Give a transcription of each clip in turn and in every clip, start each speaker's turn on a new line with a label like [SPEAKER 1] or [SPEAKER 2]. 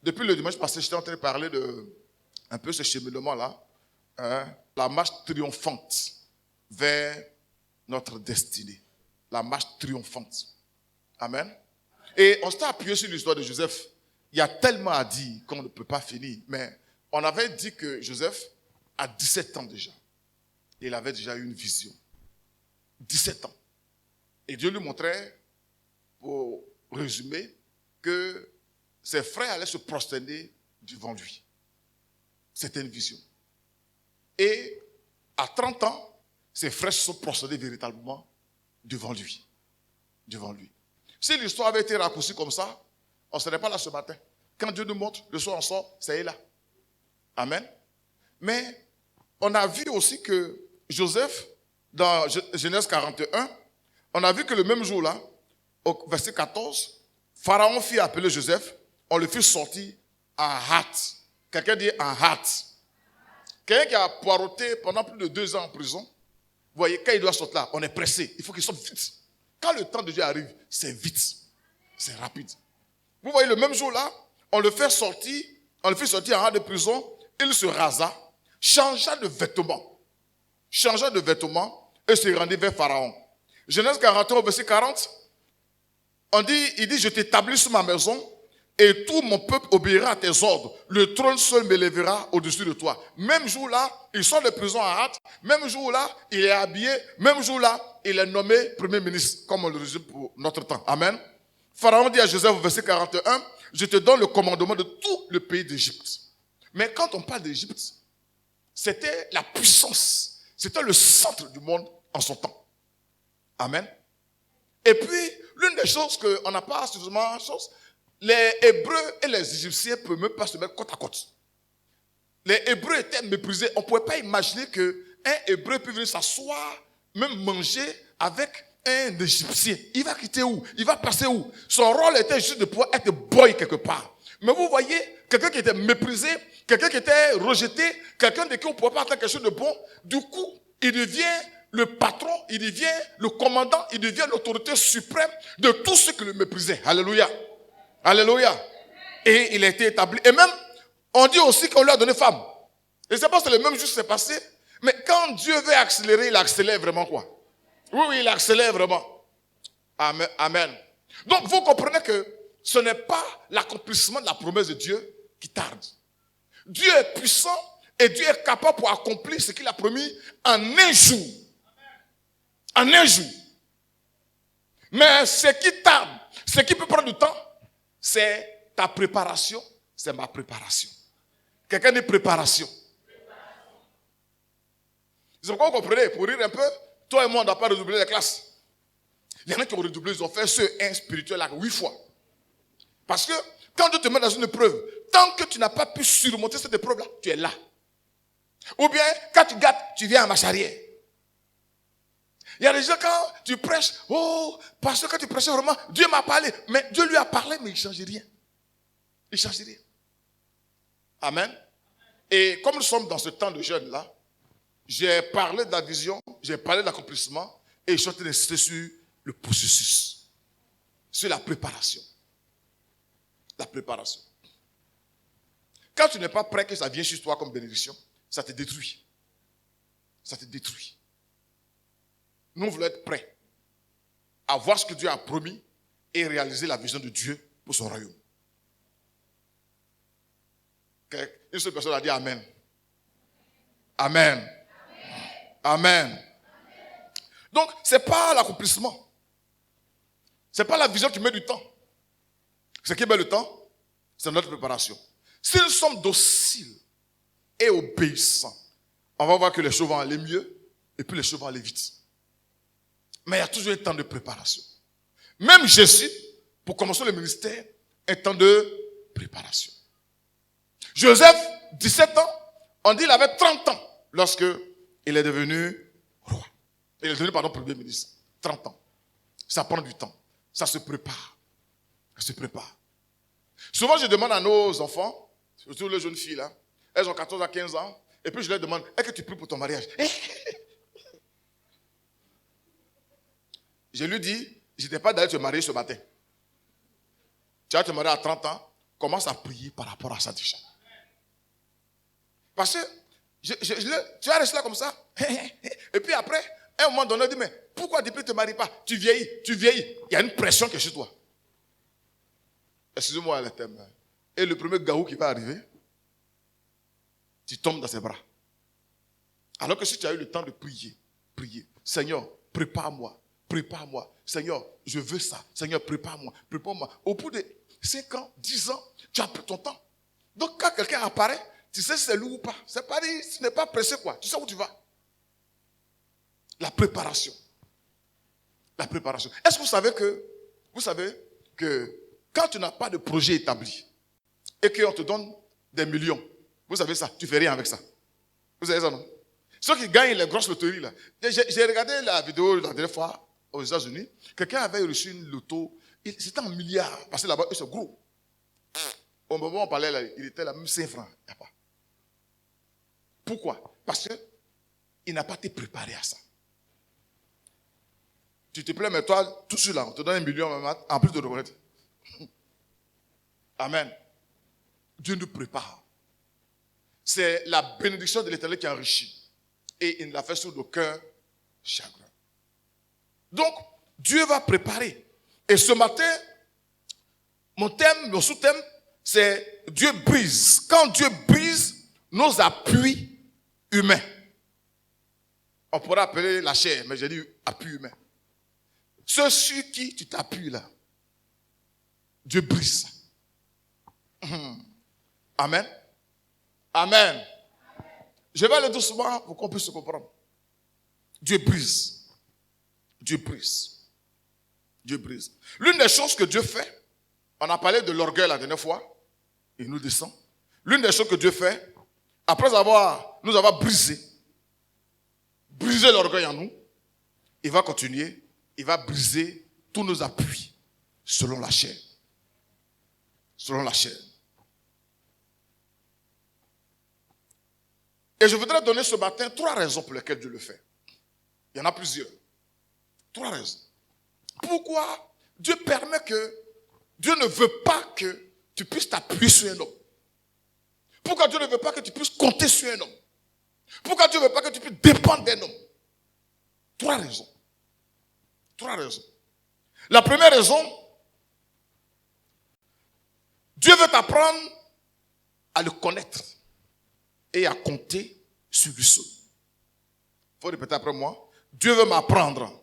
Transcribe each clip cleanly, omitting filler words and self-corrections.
[SPEAKER 1] Depuis le dimanche passé, j'étais en train de parler de un peu ce cheminement-là, la marche triomphante vers notre destinée. La marche triomphante. Amen. Et on s'est appuyé sur l'histoire de Joseph. Il y a tellement à dire qu'on ne peut pas finir. Mais on avait dit que Joseph, à 17 ans déjà, il avait déjà eu une vision. 17 ans. Et Dieu lui montrait, pour résumer, que ses frères allaient se prosterner devant lui. C'était une vision. Et à 30 ans, ses frères se sont prosternés véritablement devant lui. Devant lui. Si l'histoire avait été raccourcie comme ça, on ne serait pas là ce matin. Quand Dieu nous montre, le soir on sort, c'est là. Amen. Mais on a vu aussi que Joseph, dans Genèse 41, on a vu que le même jour-là, au verset 14, Pharaon fit appeler Joseph, on le fit sortir en hâte. Quelqu'un dit en hâte. Quelqu'un qui a poireauté pendant plus de 2 ans en prison, vous voyez, quand il doit sortir là, on est pressé. Il faut qu'il sorte vite. Quand le temps de Dieu arrive, c'est vite. C'est rapide. Vous voyez, le même jour-là, on le fait sortir en hâte de prison, il se rasa, changea de vêtements. Et se rendit vers Pharaon. Genèse 41, verset 40, il dit, je t'établis sur ma maison et tout mon peuple obéira à tes ordres. Le trône seul m'élèvera au-dessus de toi. Même jour-là, il sort de prison en hâte. Même jour-là, il est habillé. Même jour-là, il est nommé premier ministre, comme on le résume pour notre temps. Amen. Pharaon dit à Joseph, verset 41, je te donne le commandement de tout le pays d'Égypte. Mais quand on parle d'Égypte, c'était la puissance. C'était le centre du monde en son temps. Amen. Et puis, l'une des choses qu'on n'a pas suffisamment, les Hébreux et les Égyptiens ne peuvent même pas se mettre côte à côte. Les Hébreux étaient méprisés. On ne pouvait pas imaginer qu'un Hébreu puisse venir s'asseoir, même manger avec un Égyptien. Il va quitter où? Il va passer où? Son rôle était juste de pouvoir être boy quelque part. Mais vous voyez, quelqu'un qui était méprisé, quelqu'un qui était rejeté, quelqu'un de qui on ne pouvait pas attendre quelque chose de bon, du coup, il devient le patron, il devient le commandant, il devient l'autorité suprême de tous ceux qui le méprisaient. Alléluia. Alléluia. Et il a été établi. Et même, on dit aussi qu'on lui a donné femme. Et c'est pas que c'est le même jour qui s'est passé. Mais quand Dieu veut accélérer, il accélère vraiment quoi? Oui, il accélère vraiment. Amen. Amen. Donc, vous comprenez que ce n'est pas l'accomplissement de la promesse de Dieu qui tarde. Dieu est puissant et Dieu est capable pour accomplir ce qu'il a promis en un jour. En un jour. Mais ce qui tarde, ce qui peut prendre du temps, c'est ta préparation, c'est ma préparation. Quelqu'un dit préparation. C'est pourquoi vous comprenez, pour rire un peu, toi et moi, on ne doit pas redoubler les classes. Il y en a qui ont redoublé, ils ont fait ce 1 spirituel là 8 fois. Parce que quand Dieu te met dans une épreuve, tant que tu n'as pas pu surmonter cette épreuve-là, tu es là. Ou bien, quand tu gâtes, tu viens en marche arrière. Il y a des gens, quand tu prêches, oh, parce que quand tu prêchais vraiment, Dieu m'a parlé. Mais Dieu lui a parlé, mais il ne change rien. Il ne change rien. Amen. Et comme nous sommes dans ce temps de jeûne là, j'ai parlé de la vision, j'ai parlé de l'accomplissement, et je suis en train d'insister sur le processus, sur la préparation. La préparation. Quand tu n'es pas prêt que ça vienne sur toi comme bénédiction, ça te détruit. Ça te détruit. Nous voulons être prêts à voir ce que Dieu a promis et réaliser la vision de Dieu pour son royaume. Une seule personne a dit Amen. Amen. Amen. Donc, ce n'est pas l'accomplissement. Ce n'est pas la vision qui met du temps. Ce qui met le temps, c'est notre préparation. Si nous sommes dociles et obéissants, on va voir que les choses vont aller mieux et puis les choses vont aller vite. Mais il y a toujours un temps de préparation. Même Jésus, pour commencer le ministère, un temps de préparation. Joseph, 17 ans, on dit qu'il avait 30 ans lorsque il est devenu roi. Il est devenu, premier ministre. 30 ans. Ça prend du temps. Ça se prépare. Ça se prépare. Souvent, je demande à nos enfants, surtout les jeunes filles, là, elles ont 14 à 15 ans, et puis je leur demande, est-ce que tu pries pour ton mariage? Je lui dis, je n'étais pas d'aller te marier ce matin. Tu vas te marier à 30 ans, commence à prier par rapport à ça déjà. Parce que tu vas rester là comme ça. Et puis après, à un moment donné, on dit, mais pourquoi depuis tu ne te maries pas? Tu vieillis. Il y a une pression qui est chez toi. Excusez-moi le thème. Et le premier gaou qui va arriver, tu tombes dans ses bras. Alors que si tu as eu le temps de prier, Seigneur, prépare-moi. Seigneur, je veux ça. Seigneur, prépare-moi. Au bout de 5 ans, 10 ans, tu as pris ton temps. Donc quand quelqu'un apparaît, tu sais si c'est lui ou pas. C'est pas dit, tu n'es pas pressé quoi. Tu sais où tu vas. La préparation. Est-ce que vous savez que quand tu n'as pas de projet établi et qu'on te donne des millions, vous savez ça, tu fais rien avec ça. Vous savez ça, non? Ceux qui gagnent les grosses loteries là. J'ai regardé la vidéo la dernière fois aux États-Unis. Quelqu'un avait reçu une loto. C'était en milliards. Parce que là-bas, c'est gros. Au moment où on parlait là, il était là, même 5 francs. Il n'y a pas. Pourquoi? Parce qu'il n'a pas été préparé à ça. Tu te plais, mais toi, tout cela, on te donne 1 million en plus de reconnaître. Amen. Dieu nous prépare. C'est la bénédiction de l'Éternel qui enrichit. Et il ne l'a fait sur aucun chagrin. Donc, Dieu va préparer. Et ce matin, mon sous-thème, c'est Dieu brise. Quand Dieu brise nos appuis humains. On pourrait appeler la chair, mais j'ai dit appui humain. Ceux sur qui tu t'appuies là, Dieu brise. Amen. Amen. Je vais aller doucement pour qu'on puisse se comprendre. Dieu brise. L'une des choses que Dieu fait, on a parlé de l'orgueil la dernière fois, il nous descend. L'une des choses que Dieu fait, après nous avoir brisé l'orgueil en nous, il va continuer, il va briser tous nos appuis selon la chair. Et je voudrais donner ce matin 3 raisons pour lesquelles Dieu le fait. Il y en a plusieurs. 3 raisons. Pourquoi Dieu permet que Dieu ne veut pas que tu puisses t'appuyer sur un homme? Pourquoi Dieu ne veut pas que tu puisses compter sur un homme? Pourquoi Dieu ne veut pas que tu puisses dépendre d'un homme? 3 raisons. La première raison, Dieu veut t'apprendre à le connaître et à compter sur lui seul. Il faut répéter après moi. Dieu veut m'apprendre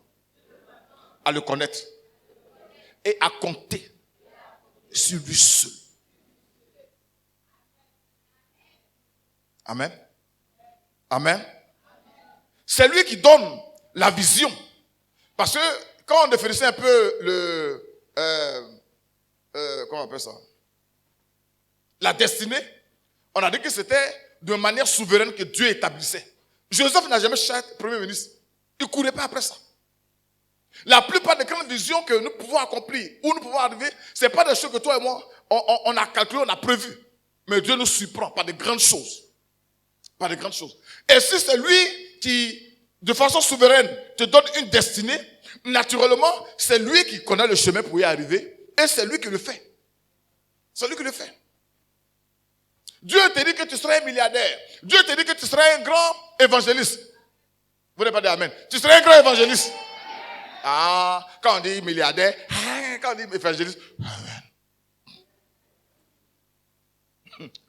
[SPEAKER 1] à le connaître et à compter sur lui seul. Amen. C'est lui qui donne la vision. Parce que quand on définissait un peu comment on appelle ça? La destinée, on a dit que c'était de manière souveraine que Dieu établissait. Joseph n'a jamais cherché premier ministre. Il ne courait pas après ça. La plupart des grandes visions que nous pouvons accomplir, où nous pouvons arriver, ce n'est pas des choses que toi et moi, on a calculé, on a prévu. Mais Dieu nous surprend par de grandes choses. Et si c'est lui qui, de façon souveraine, te donne une destinée, naturellement, c'est lui qui connaît le chemin pour y arriver. Et c'est lui qui le fait. Dieu te dit que tu seras un milliardaire. Dieu te dit que tu seras un grand évangéliste. Vous n'avez pas dit amen. Tu seras un grand évangéliste. Ah, quand on dit milliardaire, quand on dit évangéliste,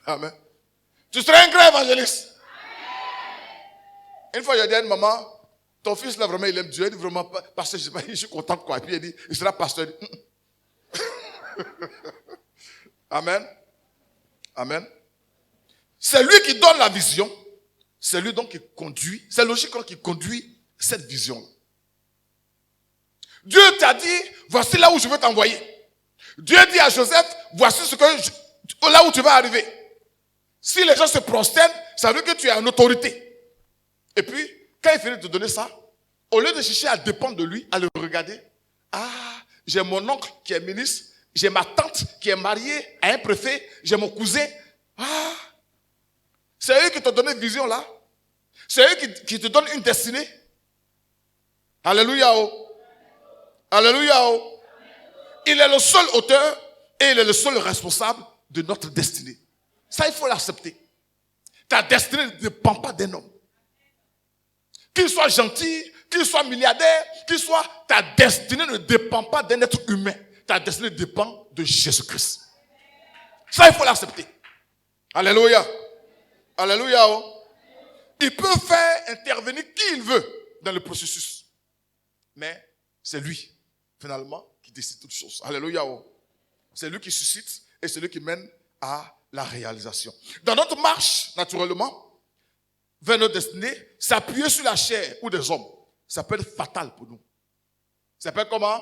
[SPEAKER 1] amen. Tu seras un grand évangéliste. Une fois, j'ai dit à une maman, ton fils là vraiment, il aime Dieu. Il dit vraiment, pasteur, je suis content quoi. Et puis il dit, il sera pasteur. Amen. C'est lui qui donne la vision. C'est lui donc qui conduit. C'est logique qui conduit cette vision. Dieu t'a dit, voici là où je veux t'envoyer. Dieu dit à Joseph, voici là où tu vas arriver. Si les gens se prosternent, ça veut dire que tu es en autorité. Et puis, quand il finit de te donner ça, au lieu de chercher à dépendre de lui, à le regarder, j'ai mon oncle qui est ministre, j'ai ma tante qui est mariée à un préfet, j'ai mon cousin. C'est eux qui t'ont donné une vision là. C'est eux qui te donnent une destinée. Alléluia. Il est le seul auteur et il est le seul responsable de notre destinée. Ça, il faut l'accepter. Ta destinée ne dépend pas d'un homme. Qu'il soit gentil, qu'il soit milliardaire, ta destinée ne dépend pas d'un être humain. Ta destinée dépend de Jésus-Christ. Ça, il faut l'accepter. Alléluia. Alléluia. Oh. Il peut faire intervenir qui il veut dans le processus. Mais c'est lui, finalement, qui décide toutes choses. Alléluia. Oh. C'est lui qui suscite et c'est lui qui mène à la réalisation. Dans notre marche, naturellement, vers notre destinée, s'appuyer sur la chair ou des hommes, ça peut être fatal pour nous. Ça peut être comment?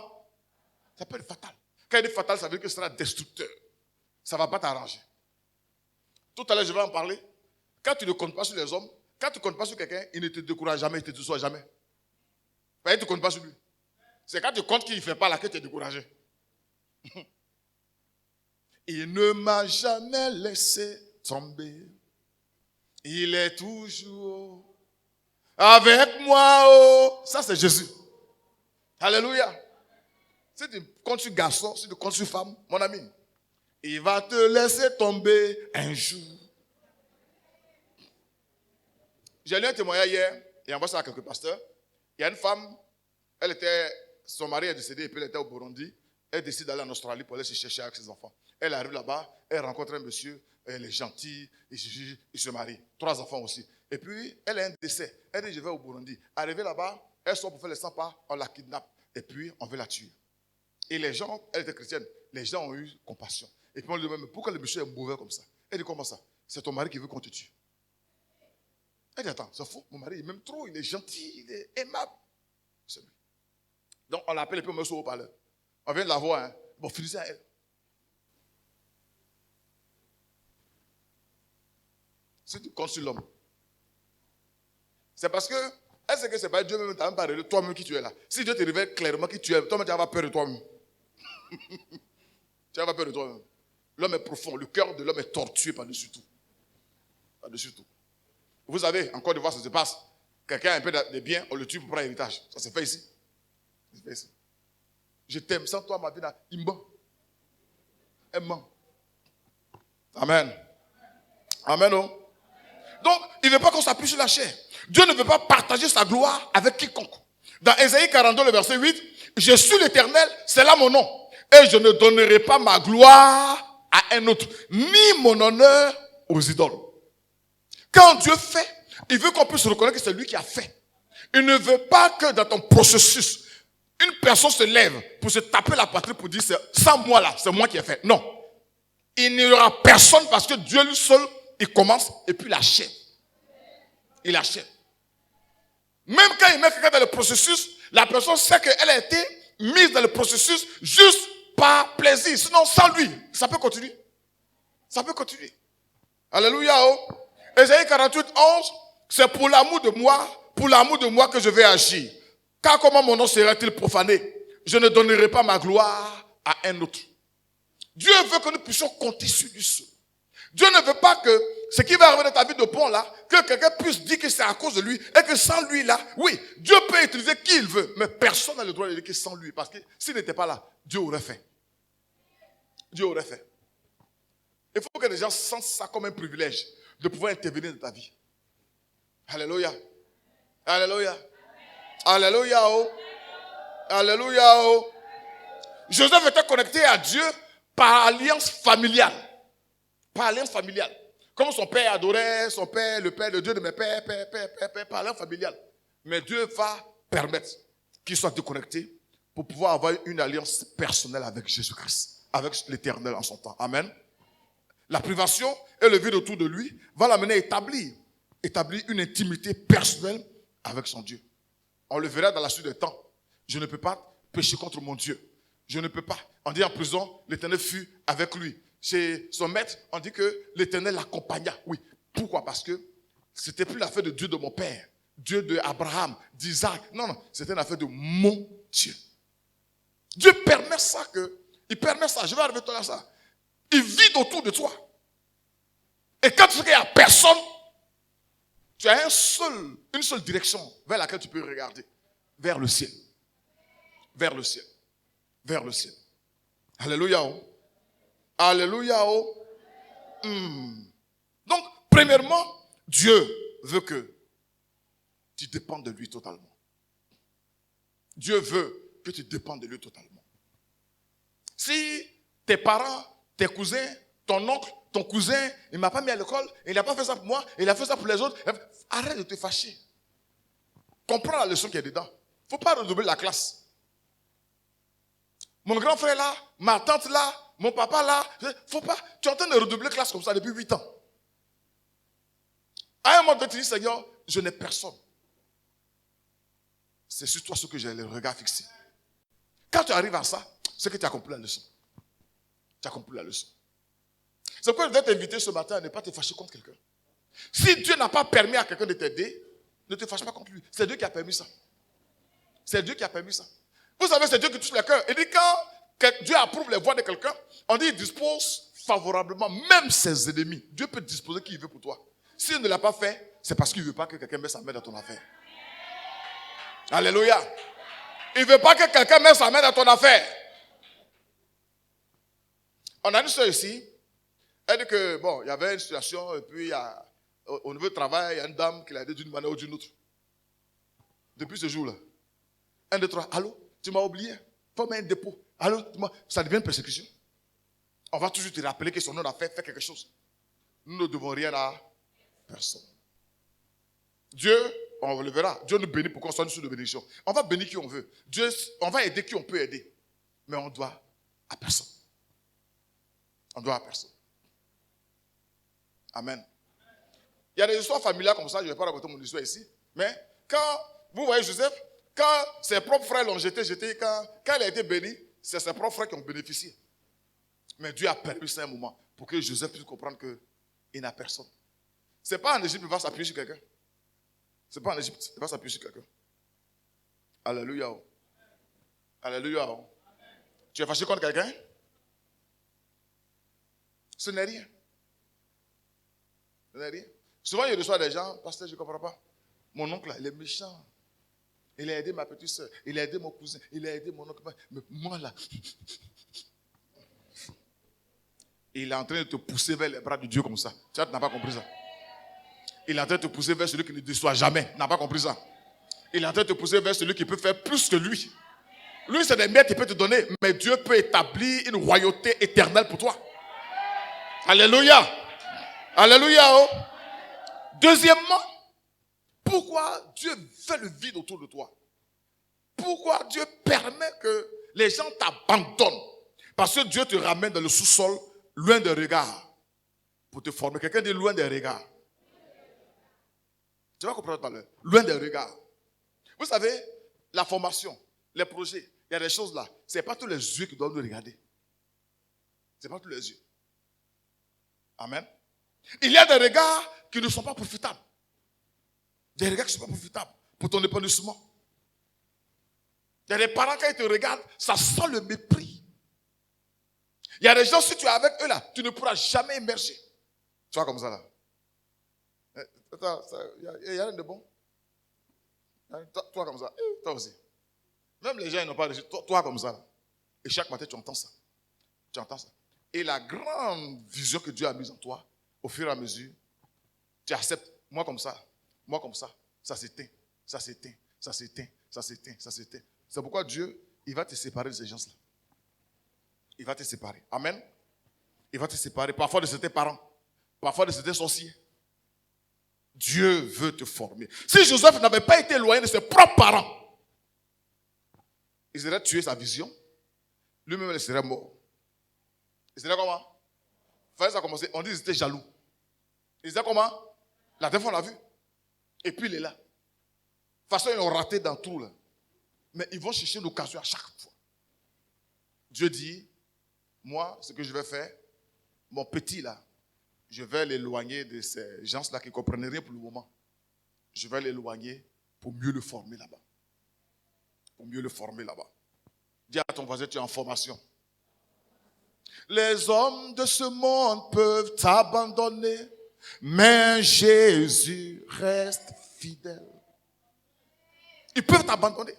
[SPEAKER 1] Ça peut être fatal. Quand il dit fatal, ça veut dire que ce sera destructeur. Ça ne va pas t'arranger. Tout à l'heure, je vais en parler. Quand tu ne comptes pas sur les hommes, quand tu ne comptes pas sur quelqu'un, il ne te décourage jamais, il ne te déçoit jamais. Il ne te compte pas sur lui. C'est quand tu comptes qu'il ne fait pas là que tu es découragé. Il ne m'a jamais laissé tomber. Il est toujours avec moi. Oh. Ça, c'est Jésus. Alléluia. Si tu comptes sur garçon, si tu comptes sur femme, mon ami, il va te laisser tomber un jour. J'ai lu un témoignage hier, et envoyé ça à quelques pasteurs. Il y a une femme, son mari est décédé et puis elle était au Burundi. Elle décide d'aller en Australie pour aller se chercher avec ses enfants. Elle arrive là-bas, elle rencontre un monsieur, elle est gentille, il se marie. 3 enfants aussi. Et puis, elle a un décès. Elle dit, je vais au Burundi. Arrivée là-bas, elle sort pour faire les 100 pas, on la kidnappe. Et puis, on veut la tuer. Et les gens, elle était chrétienne, les gens ont eu compassion. Et puis on lui dit, mais pourquoi le monsieur est mauvais comme ça? Elle dit, comment ça? C'est ton mari qui veut qu'on te tue. Elle dit, attends, c'est fou, mon mari il m'aime trop, il est gentil, il est aimable. C'est lui. Donc on l'appelle et puis on met sur haut-parleur. On vient de la voir, hein. Bon, finissez à elle. Si tu comptes sur l'homme, c'est parce que, est-ce que c'est pas Dieu même, tu n'as même pas révélé toi-même qui tu es là. Si Dieu te révèle clairement qui tu es, toi-même tu vas avoir peur de toi-même. Tu vas avoir peur de toi-même. L'homme est profond, le cœur de l'homme est tortué par-dessus tout. Par-dessus tout. Vous savez, en Côte d'Ivoire, ça se passe. Quelqu'un a un peu de bien, on le tue pour prendre l'héritage. Ça se fait ici. Ça se fait ici. Je t'aime, sans toi, ma vie, il ment. Elle ment. Amen. Amen. Oh. Donc, il ne veut pas qu'on s'appuie sur la chair. Dieu ne veut pas partager sa gloire avec quiconque. Dans Ésaïe 42, le verset 8, je suis l'Éternel, c'est là mon nom. Et je ne donnerai pas ma gloire à un autre, ni mon honneur aux idoles. Quand Dieu fait, il veut qu'on puisse reconnaître que c'est lui qui a fait. Il ne veut pas que dans ton processus, une personne se lève pour se taper la poitrine pour dire, sans moi là, c'est moi qui ai fait. Non. Il n'y aura personne parce que Dieu lui seul, il commence et puis il achève. Il achève. Même quand il met quelqu'un dans le processus, la personne sait qu'elle a été mise dans le processus juste par plaisir. Sinon, sans lui, ça peut continuer. Ça peut continuer. Alléluia. Oh. Ésaïe 48, 11, c'est pour l'amour de moi que je vais agir. Car comment mon nom sera-t-il profané? Je ne donnerai pas ma gloire à un autre. Dieu veut que nous puissions compter sur lui seul. Dieu ne veut pas que ce qui va arriver dans ta vie de bon là, que quelqu'un puisse dire que c'est à cause de lui et que sans lui là, oui, Dieu peut utiliser qui il veut, mais personne n'a le droit de dire que sans lui, parce que s'il n'était pas là, Dieu aurait fait. Dieu aurait fait. Il faut que les gens sentent ça comme un privilège de pouvoir intervenir dans ta vie. Alléluia. Alléluia. Alléluia. Oh. Alléluia. Oh. Joseph était connecté à Dieu par alliance familiale. Par alliance familiale. Comme son père adorait son père, le père, le Dieu de mes pères, par alliance familiale. Mais Dieu va permettre qu'il soit déconnecté pour pouvoir avoir une alliance personnelle avec Jésus-Christ, avec l'Éternel en son temps. Amen. La privation et le vide autour de lui va l'amener à établir une intimité personnelle avec son Dieu. On le verra dans la suite des temps. Je ne peux pas pécher contre mon Dieu. Je ne peux pas. On dit en prison, l'Éternel fut avec lui. Chez son maître, on dit que l'Éternel l'accompagna. Oui. Pourquoi? Parce que c'était plus l'affaire de Dieu de mon père, Dieu d'Abraham, d'Isaac. Non, c'était une affaire de mon Dieu. Dieu permet ça il permet ça. Je vais arriver à ça. Il vide autour de toi. Et quand tu sais qu'il n'y a personne, tu as une seule direction vers laquelle tu peux regarder. Vers le ciel. Vers le ciel. Vers le ciel. Alléluia. Oh. Alléluia. Oh. Donc, premièrement, Dieu veut que tu dépendes de lui totalement. Dieu veut que tu dépendes de lui totalement. Si tes parents, tes cousins, ton oncle, ton cousin, il ne m'a pas mis à l'école, il n'a pas fait ça pour moi, il a fait ça pour les autres, arrête de te fâcher. Comprends la leçon qui est dedans. Il ne faut pas redoubler la classe. Mon grand frère là, ma tante là, mon papa là, faut pas. Tu es en train de redoubler la classe comme ça depuis 8 ans. À un moment donné, tu dis, Seigneur, je n'ai personne. C'est sur toi ce que j'ai le regard fixé. Quand tu arrives à ça, c'est que tu as compris la leçon. Tu as compris la leçon. C'est pourquoi je vais t'inviter ce matin à ne pas te fâcher contre quelqu'un. Si Dieu n'a pas permis à quelqu'un de t'aider, ne te fâche pas contre lui. C'est Dieu qui a permis ça. C'est Dieu qui a permis ça. Vous savez, c'est Dieu qui touche le cœur. Et dit quand Dieu approuve les voies de quelqu'un, on dit il dispose favorablement même ses ennemis. Dieu peut disposer qui il veut pour toi. S'il ne l'a pas fait, c'est parce qu'il ne veut pas que quelqu'un mette sa main dans ton affaire. Alléluia. Il ne veut pas que quelqu'un mette sa main dans ton affaire. On a une soeur ici. Elle dit que, bon, il y avait une situation, et puis au niveau du travail, il y a une dame qui l'a aidé d'une manière ou d'une autre. Depuis ce jour-là. 1, 2, 3. Allô, tu m'as oublié. Faut mettre un dépôt. Allô, ça devient une persécution. On va toujours te rappeler que son nom a fait quelque chose. Nous ne devons rien à personne. Dieu, on le verra, Dieu nous bénit pour qu'on soit sous de bénédiction. On va bénir qui on veut. Dieu, on va aider qui on peut aider. Mais on doit à personne. On doit à personne. Amen. Il y a des histoires familiales comme ça, je ne vais pas raconter mon histoire ici. Mais quand, vous voyez Joseph, quand ses propres frères l'ont jeté, quand il a été béni, c'est ses propres frères qui ont bénéficié. Mais Dieu a permis ça un moment pour que Joseph puisse comprendre qu'il n'a personne. Ce n'est pas en Égypte qu'il va s'appuyer sur quelqu'un. Ce n'est pas en Égypte, il va s'appuyer sur quelqu'un. Alléluia. Alléluia. Tu es fâché contre quelqu'un? Ce n'est rien. Ce n'est rien. Souvent, il reçoit des gens, pasteur, je ne comprends pas. Mon oncle, là, il est méchant. Il a aidé ma petite soeur, il a aidé mon cousin, il a aidé mon oncle. Mais moi, là, il est en train de te pousser vers les bras de Dieu comme ça. Tu n'as pas compris ça. Il est en train de te pousser vers celui qui ne déçoit jamais. Tu n'as pas compris ça. Il est en train de te pousser vers celui qui peut faire plus que lui. Lui, c'est des miettes qu'il peut te donner, mais Dieu peut établir une royauté éternelle pour toi. Alléluia. Alléluia. Oh. Deuxièmement, pourquoi Dieu fait le vide autour de toi? Pourquoi Dieu permet que les gens t'abandonnent? Parce que Dieu te ramène dans le sous-sol, loin des regards, pour te former. Quelqu'un dit loin des regards. Tu vas comprendre tout à l'heure. Loin des regards. Vous savez, la formation, les projets, il y a des choses là. Ce n'est pas tous les yeux qui doivent nous regarder. Ce n'est pas tous les yeux. Amen. Il y a des regards qui ne sont pas profitables. Des regards qui ne sont pas profitables pour ton épanouissement. Il y a des parents, quand ils te regardent, ça sent le mépris. Il y a des gens, si tu es avec eux là, tu ne pourras jamais émerger. Tu vois comme ça là. Il y a rien de bon. Toi comme ça. Toi aussi. Même les gens, ils n'ont pas réussi. Toi comme ça là. Et chaque matin, tu entends ça. Tu entends ça. Et la grande vision que Dieu a mise en toi, au fur et à mesure, tu acceptes. Moi comme ça, ça s'éteint, ça s'éteint, ça s'éteint, ça s'éteint, ça s'éteint. C'est pourquoi Dieu, il va te séparer de ces gens-là. Il va te séparer. Amen. Il va te séparer parfois de certains parents, parfois de certains sorciers. Dieu veut te former. Si Joseph n'avait pas été éloigné de ses propres parents, il aurait tué sa vision. Lui-même, il serait mort. Il serait comment? Il fallait ça commencer. On dit qu'ils étaient jaloux. Il disait comment? La dernière fois, on l'a vu. Et puis, il est là. De toute façon, ils ont raté dans tout là. Mais ils vont chercher l'occasion à chaque fois. Dieu dit, moi, ce que je vais faire, mon petit là, je vais l'éloigner de ces gens-là qui ne comprennent rien pour le moment. Je vais l'éloigner pour mieux le former là-bas. Pour mieux le former là-bas. Dis à ton voisin, tu es en formation. Les hommes de ce monde peuvent t'abandonner, mais Jésus reste fidèle. Ils peuvent t'abandonner.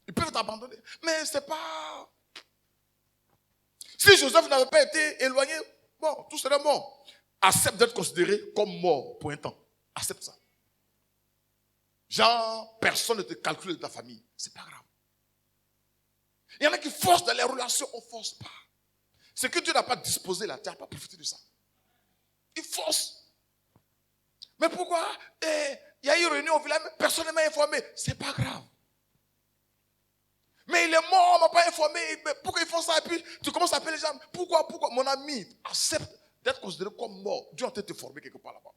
[SPEAKER 1] Ils peuvent t'abandonner. Mais c'est pas... Si Joseph n'avait pas été éloigné Bon, tout serait mort. Accepte d'être considéré comme mort pour un temps. Accepte ça. Genre, personne ne te calcule de ta famille. C'est pas grave. Il y en a qui forcent dans les relations, on ne force pas. Ce que Dieu n'a pas disposé là, tu n'as pas profité de ça. Il force. Mais pourquoi il y a eu une réunion au village, mais personne ne m'a informé. C'est pas grave. Mais il est mort, on ne m'a pas informé. Mais pourquoi ils font ça? Et puis tu commences à appeler les gens. Pourquoi? Mon ami, accepte d'être considéré comme mort. Dieu a peut-être te former quelque part là-bas.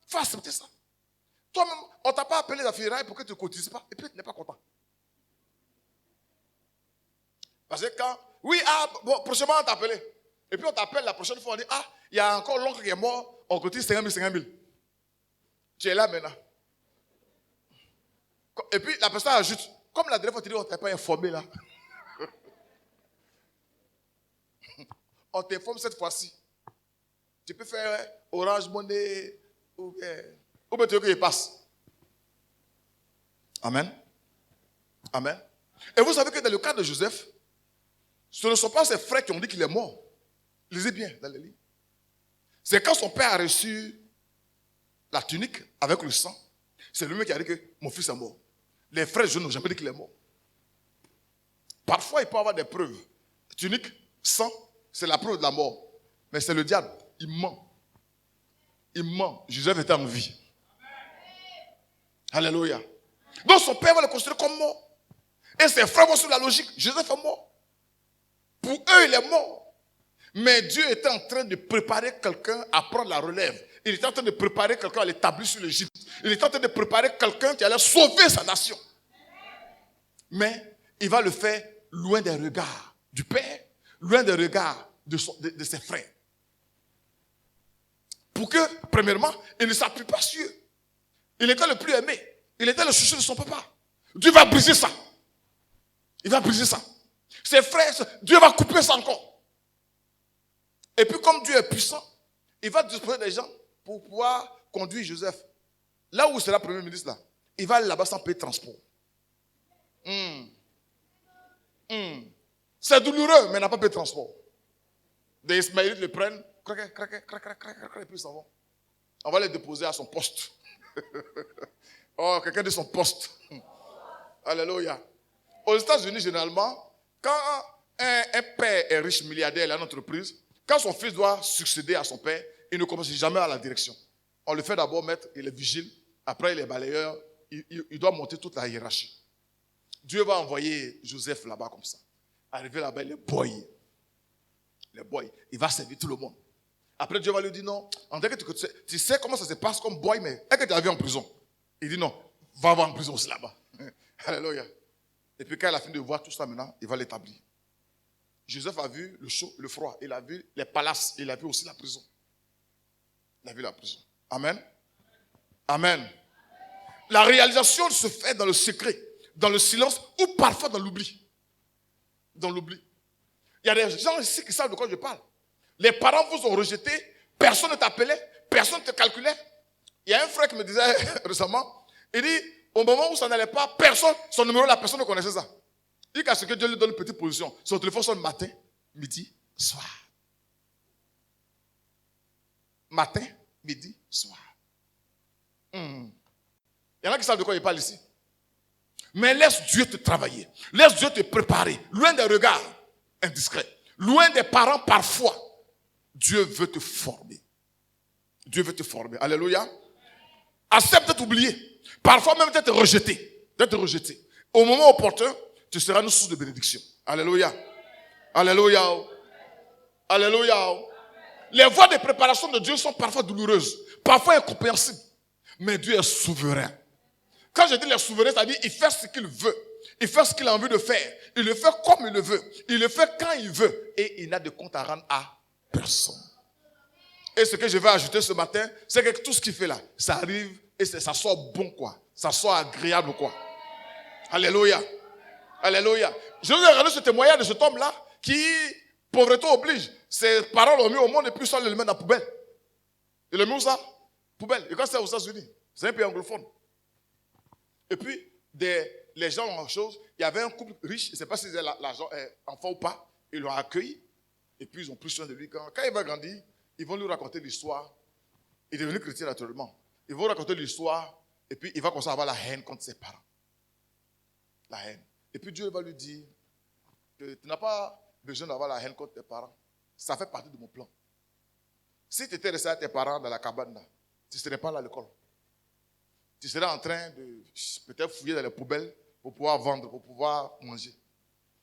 [SPEAKER 1] Il faut accepter ça. Toi-même, on ne t'a pas appelé la funérailles pour que tu ne cotises pas. Et puis tu n'es pas content. Parce que quand, oui, bon, prochainement on t'a appelé. Et puis on t'appelle la prochaine fois, on dit, il y a encore l'oncle qui est mort, on cotise 50 000. Tu es là maintenant. Et puis la personne ajoute, comme la dernière fois tu dis, on ne t'a pas informé là. On t'informe cette fois-ci. Tu peux faire Orange Money ou bien tu veux qu'il passe. Amen. Amen. Et vous savez que dans le cas de Joseph, ce ne sont pas ses frères qui ont dit qu'il est mort. Lisez bien dans les livres. C'est quand son père a reçu la tunique avec le sang, c'est lui-même qui a dit que mon fils est mort. Les frères jeunes n'ont jamais dit qu'il est mort. Parfois, il peut y avoir des preuves. Tunique, sang, c'est la preuve de la mort. Mais c'est le diable. Il ment. Il ment. Joseph était en vie. Alléluia. Donc son père va le considérer comme mort. Et ses frères vont sur la logique. Joseph est mort. Pour eux, il est mort. Mais Dieu était en train de préparer quelqu'un à prendre la relève. Il était en train de préparer quelqu'un à l'établir sur l'Égypte. Il était en train de préparer quelqu'un qui allait sauver sa nation. Mais il va le faire loin des regards du Père, loin des regards de ses frères. Pour que, premièrement, il ne s'appuie pas sur eux. Il était le plus aimé. Il était le chouchou de son papa. Dieu va briser ça. Il va briser ça. Ses frères, Dieu va couper ça encore. Et puis comme Dieu est puissant, il va disposer des gens pour pouvoir conduire Joseph. Là où sera le premier ministre, là, il va aller là-bas sans payer de transport. C'est douloureux, mais il n'a pas payé de transport. Des Ismaélites le prennent, et puis ils s'en vont. On va les déposer à son poste. Oh, quelqu'un de son poste. Alléluia. Aux États-Unis, généralement, quand un père est riche, milliardaire, il a une entreprise, quand son fils doit succéder à son père, il ne commence jamais à la direction. On le fait d'abord mettre, il est vigile, après il est balayeur, il doit monter toute la hiérarchie. Dieu va envoyer Joseph là-bas comme ça. Arrivé là-bas, il est boy. Il va servir tout le monde. Après, Dieu va lui dire non, en tant que tu sais comment ça se passe comme boy, mais est-ce que tu as vu en prison? Il dit non, va voir en prison aussi là-bas. Alléluia. Et puis quand il a fini de voir tout ça maintenant, il va l'établir. Joseph a vu le chaud, le froid. Il a vu les palaces. Il a vu aussi la prison. Il a vu la prison. Amen. Amen. La réalisation se fait dans le secret, dans le silence ou parfois dans l'oubli. Dans l'oubli. Il y a des gens ici qui savent de quoi je parle. Les parents vous ont rejeté, personne ne t'appelait, personne ne te calculait. Il y a un frère qui me disait récemment, il dit, au moment où ça n'allait pas, personne, son numéro, la personne ne connaissait ça. Il dit qu'à ce que Dieu lui donne une petite position, son téléphone sonne matin, midi, soir. Matin, midi, soir. Il y en a qui savent de quoi il parle ici. Mais laisse Dieu te travailler. Laisse Dieu te préparer. Loin des regards indiscrets. Loin des parents parfois. Dieu veut te former. Dieu veut te former. Alléluia. Accepte d'être oublié. Parfois même d'être rejeté. D'être rejeté. Au moment opportun, tu seras une source de bénédiction. Alléluia. Alléluia. Alléluia. Les voies de préparation de Dieu sont parfois douloureuses. Parfois incompréhensibles. Mais Dieu est souverain. Quand je dis les souverains, c'est-à-dire il fait ce qu'il veut. Il fait ce qu'il a envie de faire. Il le fait comme il le veut. Il le fait quand il veut. Et il n'a de compte à rendre à personne. Et ce que je vais ajouter ce matin, c'est que tout ce qu'il fait là, ça arrive et ça sort bon quoi. Ça sort agréable quoi. Alléluia. Alléluia. Je vous ai regardé ce témoignage de cet homme-là qui, pauvreté oblige, ses parents l'ont mis au monde et puis ça le met dans la poubelle. Il le met où ça? Poubelle. Et quand c'est aux États-Unis, c'est un pays anglophone. Et puis, les gens ont chose, il y avait un couple riche, je ne sais pas si c'était l'argent enfant ou pas, ils l'ont accueilli. Et puis ils ont pris soin de lui. Quand il va grandir, ils vont lui raconter l'histoire. Il est devenu chrétien naturellement. Ils vont raconter l'histoire. Et puis il va commencer à avoir la haine contre ses parents. La haine. Et puis Dieu va lui dire que tu n'as pas besoin d'avoir la haine contre tes parents. Ça fait partie de mon plan. Si tu étais resté avec tes parents dans la cabane, là, tu ne serais pas là à l'école. Tu serais en train de peut-être fouiller dans les poubelles pour pouvoir vendre, pour pouvoir manger.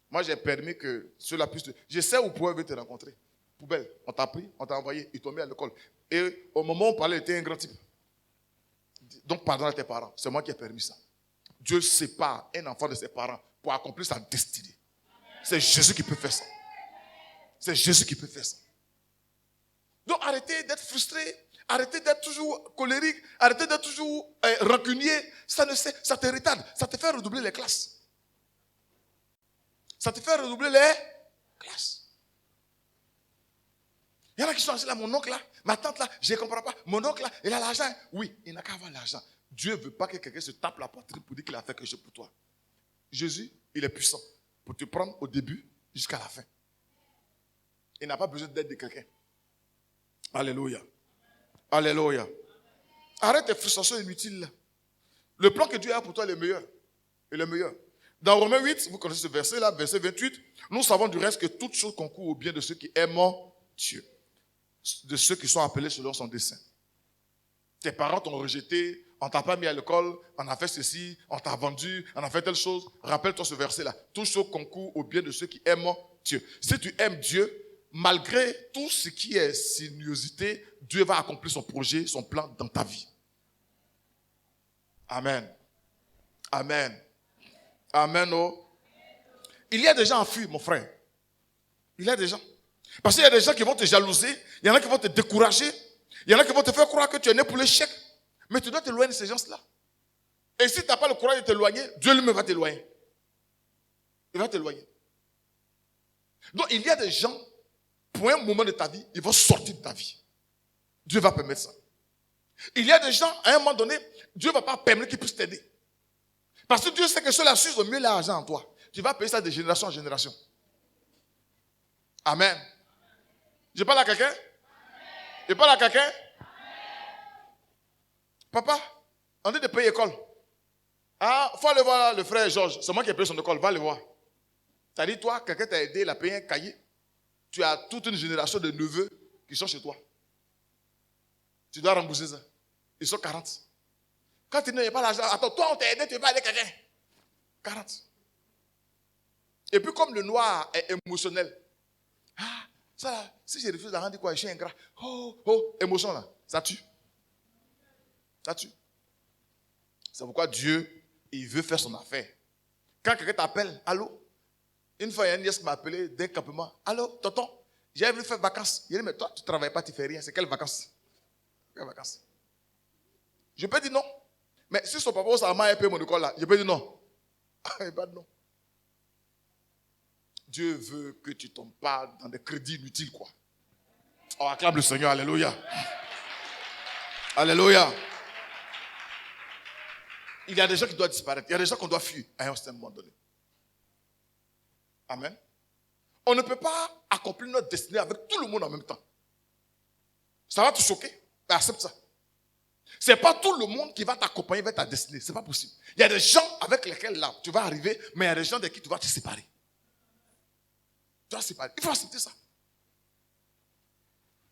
[SPEAKER 1] Moi, j'ai permis que ceux-là puissent... Je sais où vous pouvez te rencontrer. Poubelle, on t'a pris, on t'a envoyé, ils t'ont mis à l'école. Et au moment où on parlait, il était un grand type. Donc, pardonne à tes parents. C'est moi qui ai permis ça. Dieu sépare un enfant de ses parents pour accomplir sa destinée. C'est Jésus qui peut faire ça. C'est Jésus qui peut faire ça. Donc, arrêtez d'être frustré. Arrêtez d'être toujours colérique. Arrêtez d'être toujours rancunier. Ça te retarde. Ça te fait redoubler les classes. Ça te fait redoubler les classes. Il y en a qui sont assis là, mon oncle là, ma tante là, je ne comprends pas. Mon oncle là, il a l'argent. Oui, il n'a qu'à avoir l'argent. Dieu ne veut pas que quelqu'un se tape la poitrine pour dire qu'il a fait quelque chose pour toi. Jésus, il est puissant pour te prendre au début jusqu'à la fin. Il n'a pas besoin d'aide de quelqu'un. Alléluia. Alléluia. Arrête tes frustrations inutiles là. Le plan que Dieu a pour toi est le meilleur. Et le meilleur. Dans Romains 8, vous connaissez ce verset là, verset 28, nous savons du reste que toute chose concourt au bien de ceux qui aiment Dieu. De ceux qui sont appelés selon son dessein. Tes parents t'ont rejeté, on t'a pas mis à l'école, on a fait ceci, on t'a vendu, on a fait telle chose. Rappelle-toi ce verset-là. Tout ce concourt au bien de ceux qui aiment Dieu. Si tu aimes Dieu, malgré tout ce qui est sinuosité, Dieu va accomplir son projet, son plan dans ta vie. Amen. Amen. Amen. Oh. Il y a des gens en fuite, mon frère. Il y a des gens. Parce qu'il y a des gens qui vont te jalouser, il y en a qui vont te décourager, il y en a qui vont te faire croire que tu es né pour l'échec. Mais tu dois t'éloigner de ces gens-là. Et si tu n'as pas le courage de t'éloigner, Dieu lui-même va t'éloigner. Il va t'éloigner. Donc il y a des gens, pour un moment de ta vie, ils vont sortir de ta vie. Dieu va permettre ça. Il y a des gens, à un moment donné, Dieu ne va pas permettre qu'ils puissent t'aider. Parce que Dieu sait que ceux-là suivent mieux l'argent en toi. Tu vas payer ça de génération en génération. Amen. Je parle à quelqu'un? Je parle à quelqu'un? Papa, on dit de payer l'école. Ah, il faut aller voir le frère Georges. C'est moi qui ai payé son école. Va le voir. T'as dit, toi, quelqu'un t'a aidé, il a payé un cahier. Tu as toute une génération de neveux qui sont chez toi. Tu dois rembourser ça. Ils sont 40. Quand tu n'as pas l'argent, attends, toi, on t'a aidé, tu vas aider quelqu'un. 40. Et puis, comme le noir est émotionnel, ah, ça là, si je refuse d'argent, dis quoi, je suis ingrat. Oh, oh, émotion là, ça tue. Ça tue. C'est pourquoi Dieu, il veut faire son affaire. Quand quelqu'un t'appelle, allô? Une fois, il y a une nièce qui m'a appelé d'un campement. Allô, tonton, j'ai voulu faire vacances. Il dit, mais toi, tu ne travailles pas, tu ne fais rien. C'est quelles vacances? Quelles vacances? Je peux dire non. Mais si son papa, sa maman, paye mon école là, je peux dire non. Il va dire non. Dieu veut que tu ne tombes pas dans des crédits inutiles, quoi. On acclame le Seigneur, alléluia. Alléluia. Il y a des gens qui doivent disparaître. Il y a des gens qu'on doit fuir à un certain moment donné. Amen. On ne peut pas accomplir notre destinée avec tout le monde en même temps. Ça va te choquer, mais accepte ça. Ce n'est pas tout le monde qui va t'accompagner vers ta destinée. Ce n'est pas possible. Il y a des gens avec lesquels là, tu vas arriver, mais il y a des gens de qui tu vas te séparer. Tu vas te séparer. Il faut accepter ça.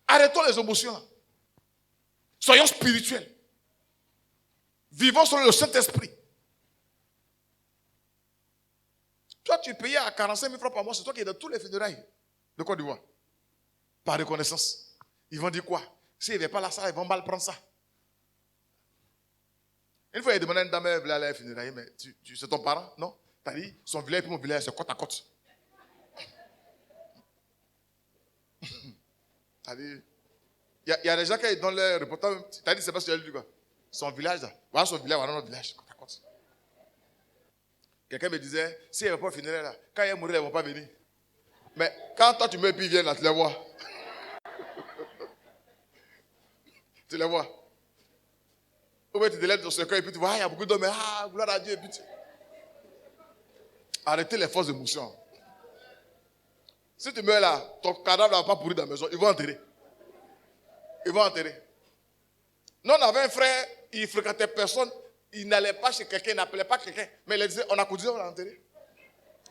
[SPEAKER 1] Arrêtons les émotions là. Soyons spirituels. Vivons selon le Saint-Esprit. Toi, tu payais à 45 000 francs par mois, c'est toi qui es dans tous les funérailles de Côte d'Ivoire. Par reconnaissance. Ils vont dire quoi? S'ils ne viennent pas là, ça, ils vont mal prendre ça. Une fois, il a demandé à une dame, elle voulait aller à la funéraille, mais c'est ton parent? Non? Tu as dit, son village et mon village, c'est côte à côte. T'as dit, il y a des gens qui dans le reportage, tu as dit, c'est pas ce que tu as dit quoi? Son village, là. Voilà son village, voilà notre village, côte à côte. Quelqu'un me disait, si il n'y avait pas de funéraire là, quand il mourir, ils ne vont pas venir. Mais quand toi tu meurs et puis ils viennent là, tu les vois. Tu les vois. Ou bien tu te lèves dans ce cœur et puis tu vois, il y a beaucoup d'hommes, ah, gloire à Dieu. Et puis Arrêtez les fausses émotions. Si tu meurs là, ton cadavre ne va pas pourrir dans la maison. Ils vont enterrer. Ils vont enterrer. Nous, on avait un frère, il fréquentait personne. Il n'allait pas chez quelqu'un, il n'appelait pas quelqu'un. Mais il disait, on a cotisé, on l'a enterré.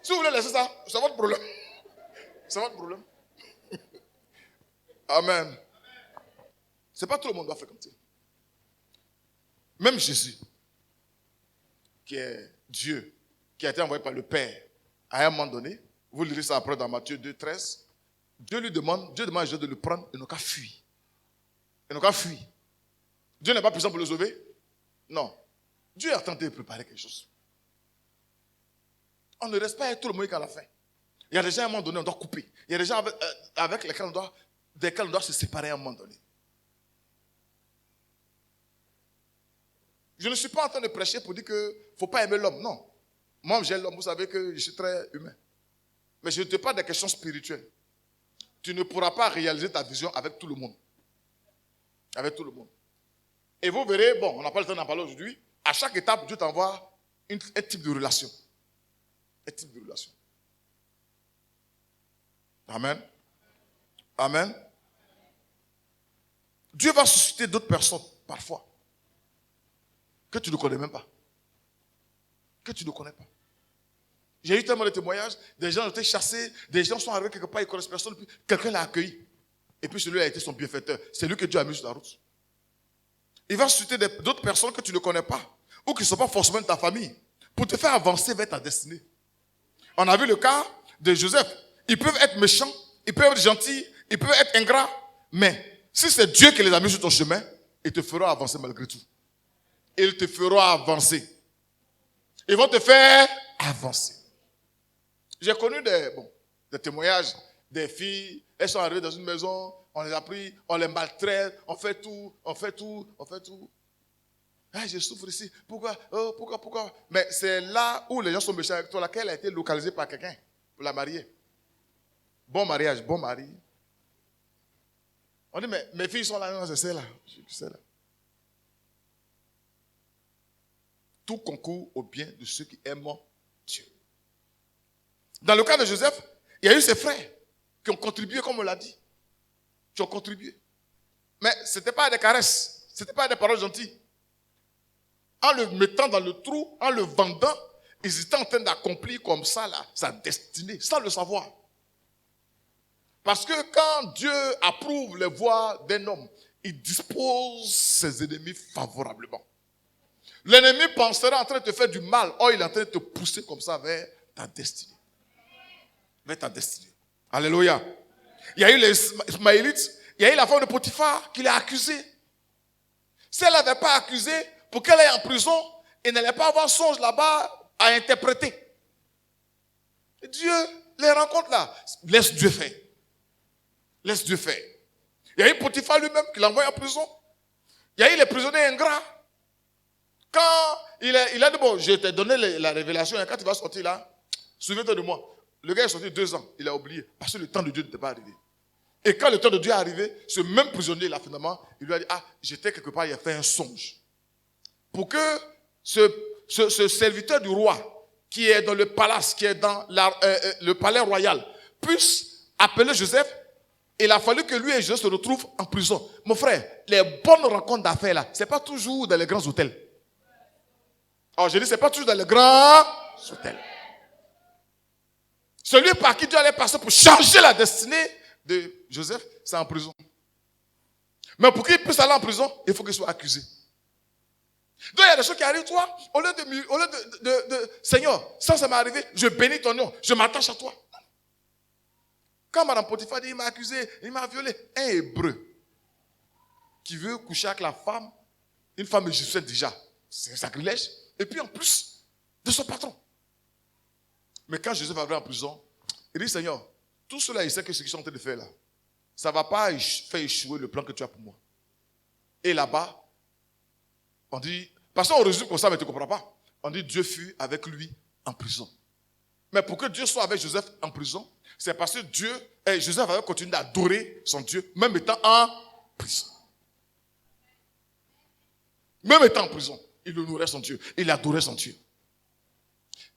[SPEAKER 1] Si vous voulez laisser ça, c'est votre problème. C'est votre problème. Amen. Ce n'est pas tout le monde qui doit faire comme ça. Même Jésus, qui est Dieu, qui a été envoyé par le Père, à un moment donné, vous lirez ça après dans Matthieu 2, 13, Dieu demande à Jésus de le prendre, et n'a qu'à fuir. Il n'a qu'à fuir. Dieu n'est pas puissant pour le sauver? Non. Dieu a tenté de préparer quelque chose. On ne reste pas avec tout le monde qu'à la fin. Il y a des gens à un moment donné, on doit couper. Il y a des gens avec lesquels on doit se séparer à un moment donné. Je ne suis pas en train de prêcher pour dire qu'il ne faut pas aimer l'homme. Non. Moi, j'aime l'homme. Vous savez que je suis très humain. Mais je ne te parle des questions spirituelles. Tu ne pourras pas réaliser ta vision avec tout le monde. Avec tout le monde. Et vous verrez, bon, on n'a pas le temps d'en parler aujourd'hui. À chaque étape, Dieu t'envoie un type de relation. Un type de relation. Amen. Amen. Dieu va susciter d'autres personnes, parfois, que tu ne connais même pas. Que tu ne connais pas. J'ai eu tellement de témoignages, des gens ont été chassés, des gens sont arrivés quelque part, ils ne connaissent personne, puis quelqu'un l'a accueilli. Et puis celui-là a été son bienfaiteur. C'est lui que Dieu a mis sur la route. Il va susciter d'autres personnes que tu ne connais pas, ou qui ne sont pas forcément de ta famille, pour te faire avancer vers ta destinée. On a vu le cas de Joseph. Ils peuvent être méchants, ils peuvent être gentils, ils peuvent être ingrats, mais si c'est Dieu qui les a mis sur ton chemin, ils te feront avancer malgré tout. Ils te feront avancer. Ils vont te faire avancer. J'ai connu des témoignages des filles, elles sont arrivées dans une maison, on les a pris, on les maltraite, on fait tout. Ah, je souffre ici. Pourquoi? Oh, pourquoi? Mais c'est là où les gens sont méchants avec toi, laquelle a été localisée par quelqu'un pour la marier. Bon mariage, bon mari. On dit, mais mes filles sont là, non, c'est celle-là. Tout concourt au bien de ceux qui aiment Dieu. Dans le cas de Joseph, il y a eu ses frères qui ont contribué, comme on l'a dit. Qui ont contribué. Mais ce n'était pas des caresses, ce n'était pas des paroles gentilles. En le mettant dans le trou, en le vendant, ils étaient en train d'accomplir comme ça là, sa destinée, sans le savoir. Parce que quand Dieu approuve les voies d'un homme, il dispose ses ennemis favorablement. L'ennemi pensera en train de te faire du mal, or il est en train de te pousser comme ça vers ta destinée. Vers ta destinée. Alléluia. Il y a eu les Ismaélites, il y a eu la femme de Potiphar qui l'a accusé. Si elle n'avait pas accusé, pour qu'elle aille en prison, elle n'allait pas avoir songe là-bas à interpréter. Dieu les rencontre là. Laisse Dieu faire. Laisse Dieu faire. Il y a eu Potiphar lui-même qui l'a envoyé en prison. Il y a eu les prisonniers ingrats. Quand il a dit, bon, je t'ai donné la révélation, et quand tu vas sortir là, souviens-toi de moi. Le gars est sorti 2 ans, il a oublié, parce que le temps de Dieu n'était pas arrivé. Et quand le temps de Dieu est arrivé, ce même prisonnier là, finalement, il lui a dit, ah, j'étais quelque part, il a fait un songe. Pour que ce serviteur du roi, qui est dans le palace, qui est dans le palais royal, puisse appeler Joseph, il a fallu que lui et Joseph se retrouvent en prison. Mon frère, les bonnes rencontres d'affaires là, ce n'est pas toujours dans les grands hôtels. Alors je dis, ce n'est pas toujours dans les grands hôtels. Celui par qui Dieu allait passer pour changer la destinée de Joseph, c'est en prison. Mais pour qu'il puisse aller en prison, il faut qu'il soit accusé. Donc il y a des choses qui arrivent, toi, au lieu de Seigneur, ça m'est arrivé, je bénis ton nom, je m'attache à toi. Quand Madame Potiphar dit, il m'a accusé, il m'a violé, un Hébreu qui veut coucher avec la femme, une femme égyptienne déjà, c'est un sacrilège, et puis en plus de son patron. Mais quand Joseph va arriver en prison, il dit, Seigneur, tout cela, il sait que ce qu'ils sont en train de faire là, ça ne va pas faire échouer le plan que tu as pour moi. Et là-bas, on dit, parce qu'on résume comme ça, mais tu ne comprends pas. On dit, Dieu fut avec lui en prison. Mais pour que Dieu soit avec Joseph en prison, c'est parce que Joseph avait continué d'adorer son Dieu, même étant en prison. Même étant en prison, il honorait son Dieu, il adorait son Dieu.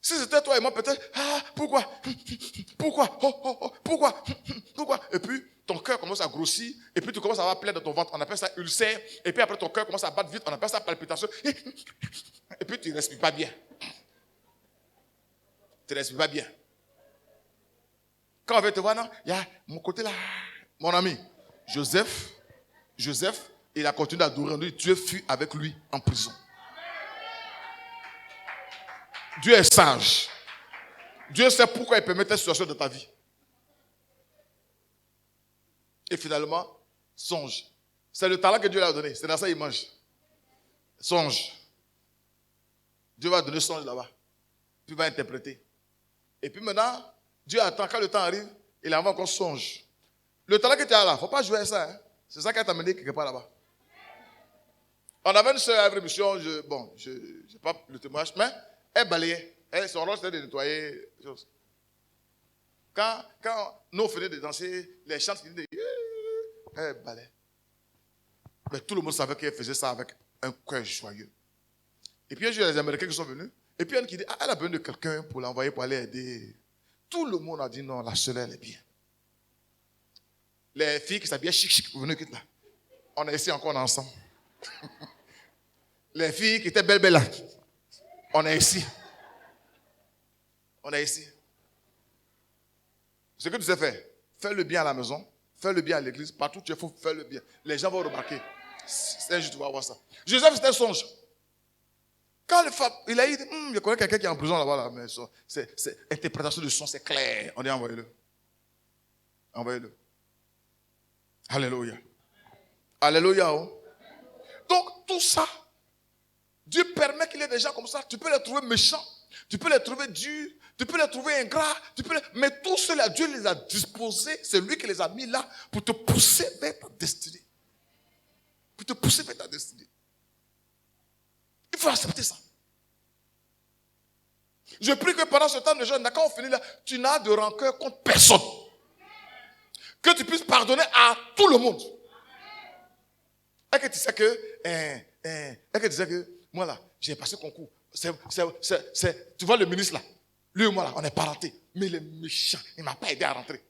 [SPEAKER 1] Si c'était toi et moi, peut-être, pourquoi? Pourquoi? Pourquoi? Pourquoi? Et puis, ton cœur commence à grossir, et puis tu commences à avoir plaie dans ton ventre, on appelle ça ulcère, et puis après ton cœur commence à battre vite, on appelle ça palpitation, et puis tu ne respires pas bien. Tu ne respires pas bien. Quand on va te voir, non, il y a mon côté là, mon ami, Joseph, il a continué à adorer, Dieu fut avec lui en prison. Dieu est sage. Dieu sait pourquoi il permet cette situation dans ta vie. Et finalement, songe. C'est le talent que Dieu lui a donné. C'est dans ça qu'il mange. Songe. Dieu va donner songe là-bas. Puis il va interpréter. Et puis maintenant, Dieu attend. Quand le temps arrive, il envoie encore songe. Le talent que tu as là, il ne faut pas jouer à ça. Hein. C'est ça qui a t'amené quelque part là-bas. On avait une soeur à la mission, je n'ai pas le témoignage, mais elle balayait. Son rôle, c'était de nettoyer les choses. Quand nous, on faisait de danser, les chants, elle balayait. Mais tout le monde savait qu'elle faisait ça avec un cœur joyeux. Et puis, il y a les Américains qui sont venus. Et puis, il y en a qui dit, elle a besoin de quelqu'un pour l'envoyer pour aller aider. Tout le monde a dit, non, la seule, elle est bien. Les filles qui s'habillaient chic, venez quitte là. On est ici encore ensemble. Les filles qui étaient belles là. On est ici. On est ici. Ce que tu sais faire, fais le bien à la maison, fais le bien à l'église, partout où tu es, il faut faire le bien. Les gens vont remarquer. C'est juste, tu vas voir ça. Joseph, c'était un songe. Quand le femme, il a dit, je connais quelqu'un qui est en prison là-bas, là, mais c'est interprétation de son, c'est clair. On dit, envoyez-le. Envoyez-le. Alléluia. Alléluia. Oh. Donc, tout ça, Dieu permet qu'il y ait des gens comme ça. Tu peux les trouver méchants, tu peux les trouver durs, tu peux les trouver ingrats, mais tous ceux-là, Dieu les a disposés, c'est lui qui les a mis là pour te pousser vers ta destinée. Pour te pousser vers ta destinée. Il faut accepter ça. Je prie que pendant ce temps de jeûne, quand on finit là, tu n'as de rancœur contre personne. Que tu puisses pardonner à tout le monde. Et que tu sais que, moi là, j'ai passé concours. Tu vois le ministre là, lui et moi là, on n'est pas rentré. Mais il est méchant, il ne m'a pas aidé à rentrer.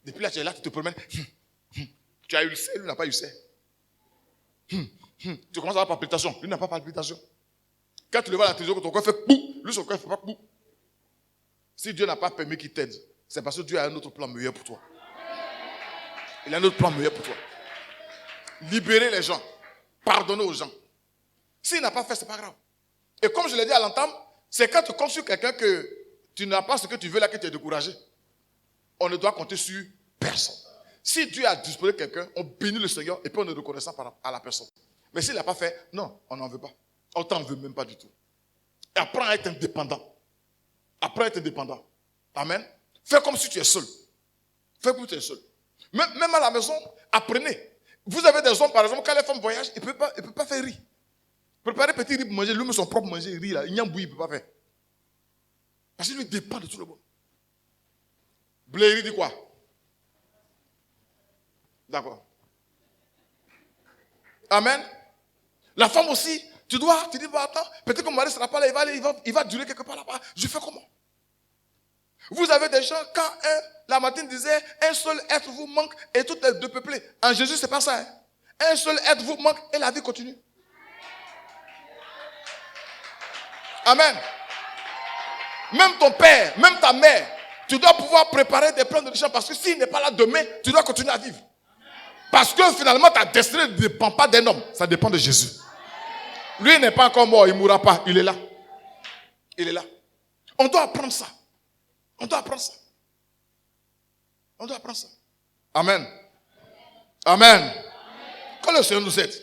[SPEAKER 1] Depuis là, tu es là, tu te promènes. Tu as eu le C, lui n'a pas eu le C. Tu commences à avoir palpitation, lui n'a pas palpitation. Quand tu le vois à la télévision, ton cœur fait bouh, lui son cœur ne fait pas bouh. Si Dieu n'a pas permis qu'il t'aide, c'est parce que Dieu a un autre plan meilleur pour toi. Il a un autre plan meilleur pour toi. Libérer les gens, pardonner aux gens. S'il n'a pas fait, ce n'est pas grave. Et comme je l'ai dit à l'entame, c'est quand tu comptes sur quelqu'un que tu n'as pas ce que tu veux là que tu es découragé. On ne doit compter sur personne. Si Dieu a disposé quelqu'un, on bénit le Seigneur et puis on est reconnaissant à la personne. Mais s'il n'a pas fait, non, on n'en veut pas. On t'en veut même pas du tout. Et apprends à être indépendant. Apprends à être indépendant. Amen. Fais comme si tu es seul. Fais comme si tu es seul. Même à la maison, apprenez. Vous avez des hommes, par exemple, quand les femmes voyagent, ils ne peuvent pas faire riz. Préparer petit riz pour manger, lui-même son propre manger, riz là, il n'y a bouilli, il ne peut pas faire. Parce qu'il lui dépend de tout le monde. Blairy dit quoi? D'accord. Amen. La femme aussi, tu dis, attends, peut-être que mon mari ne sera pas là, il va durer quelque part là-bas. Je fais comment? Vous avez des gens, quand la matin disait, un seul être vous manque et tout est dépeuplé. En Jésus, ce n'est pas ça. Hein? Un seul être vous manque et la vie continue. Amen. Même ton père, même ta mère, tu dois pouvoir préparer des plans de richesse parce que s'il n'est pas là demain, tu dois continuer à vivre. Parce que finalement, ta destinée ne dépend pas d'un homme, ça dépend de Jésus. Lui n'est pas encore mort, il ne mourra pas, il est là. Il est là. On doit apprendre ça. On doit apprendre ça. On doit apprendre ça. Amen. Amen. Que le Seigneur nous aide.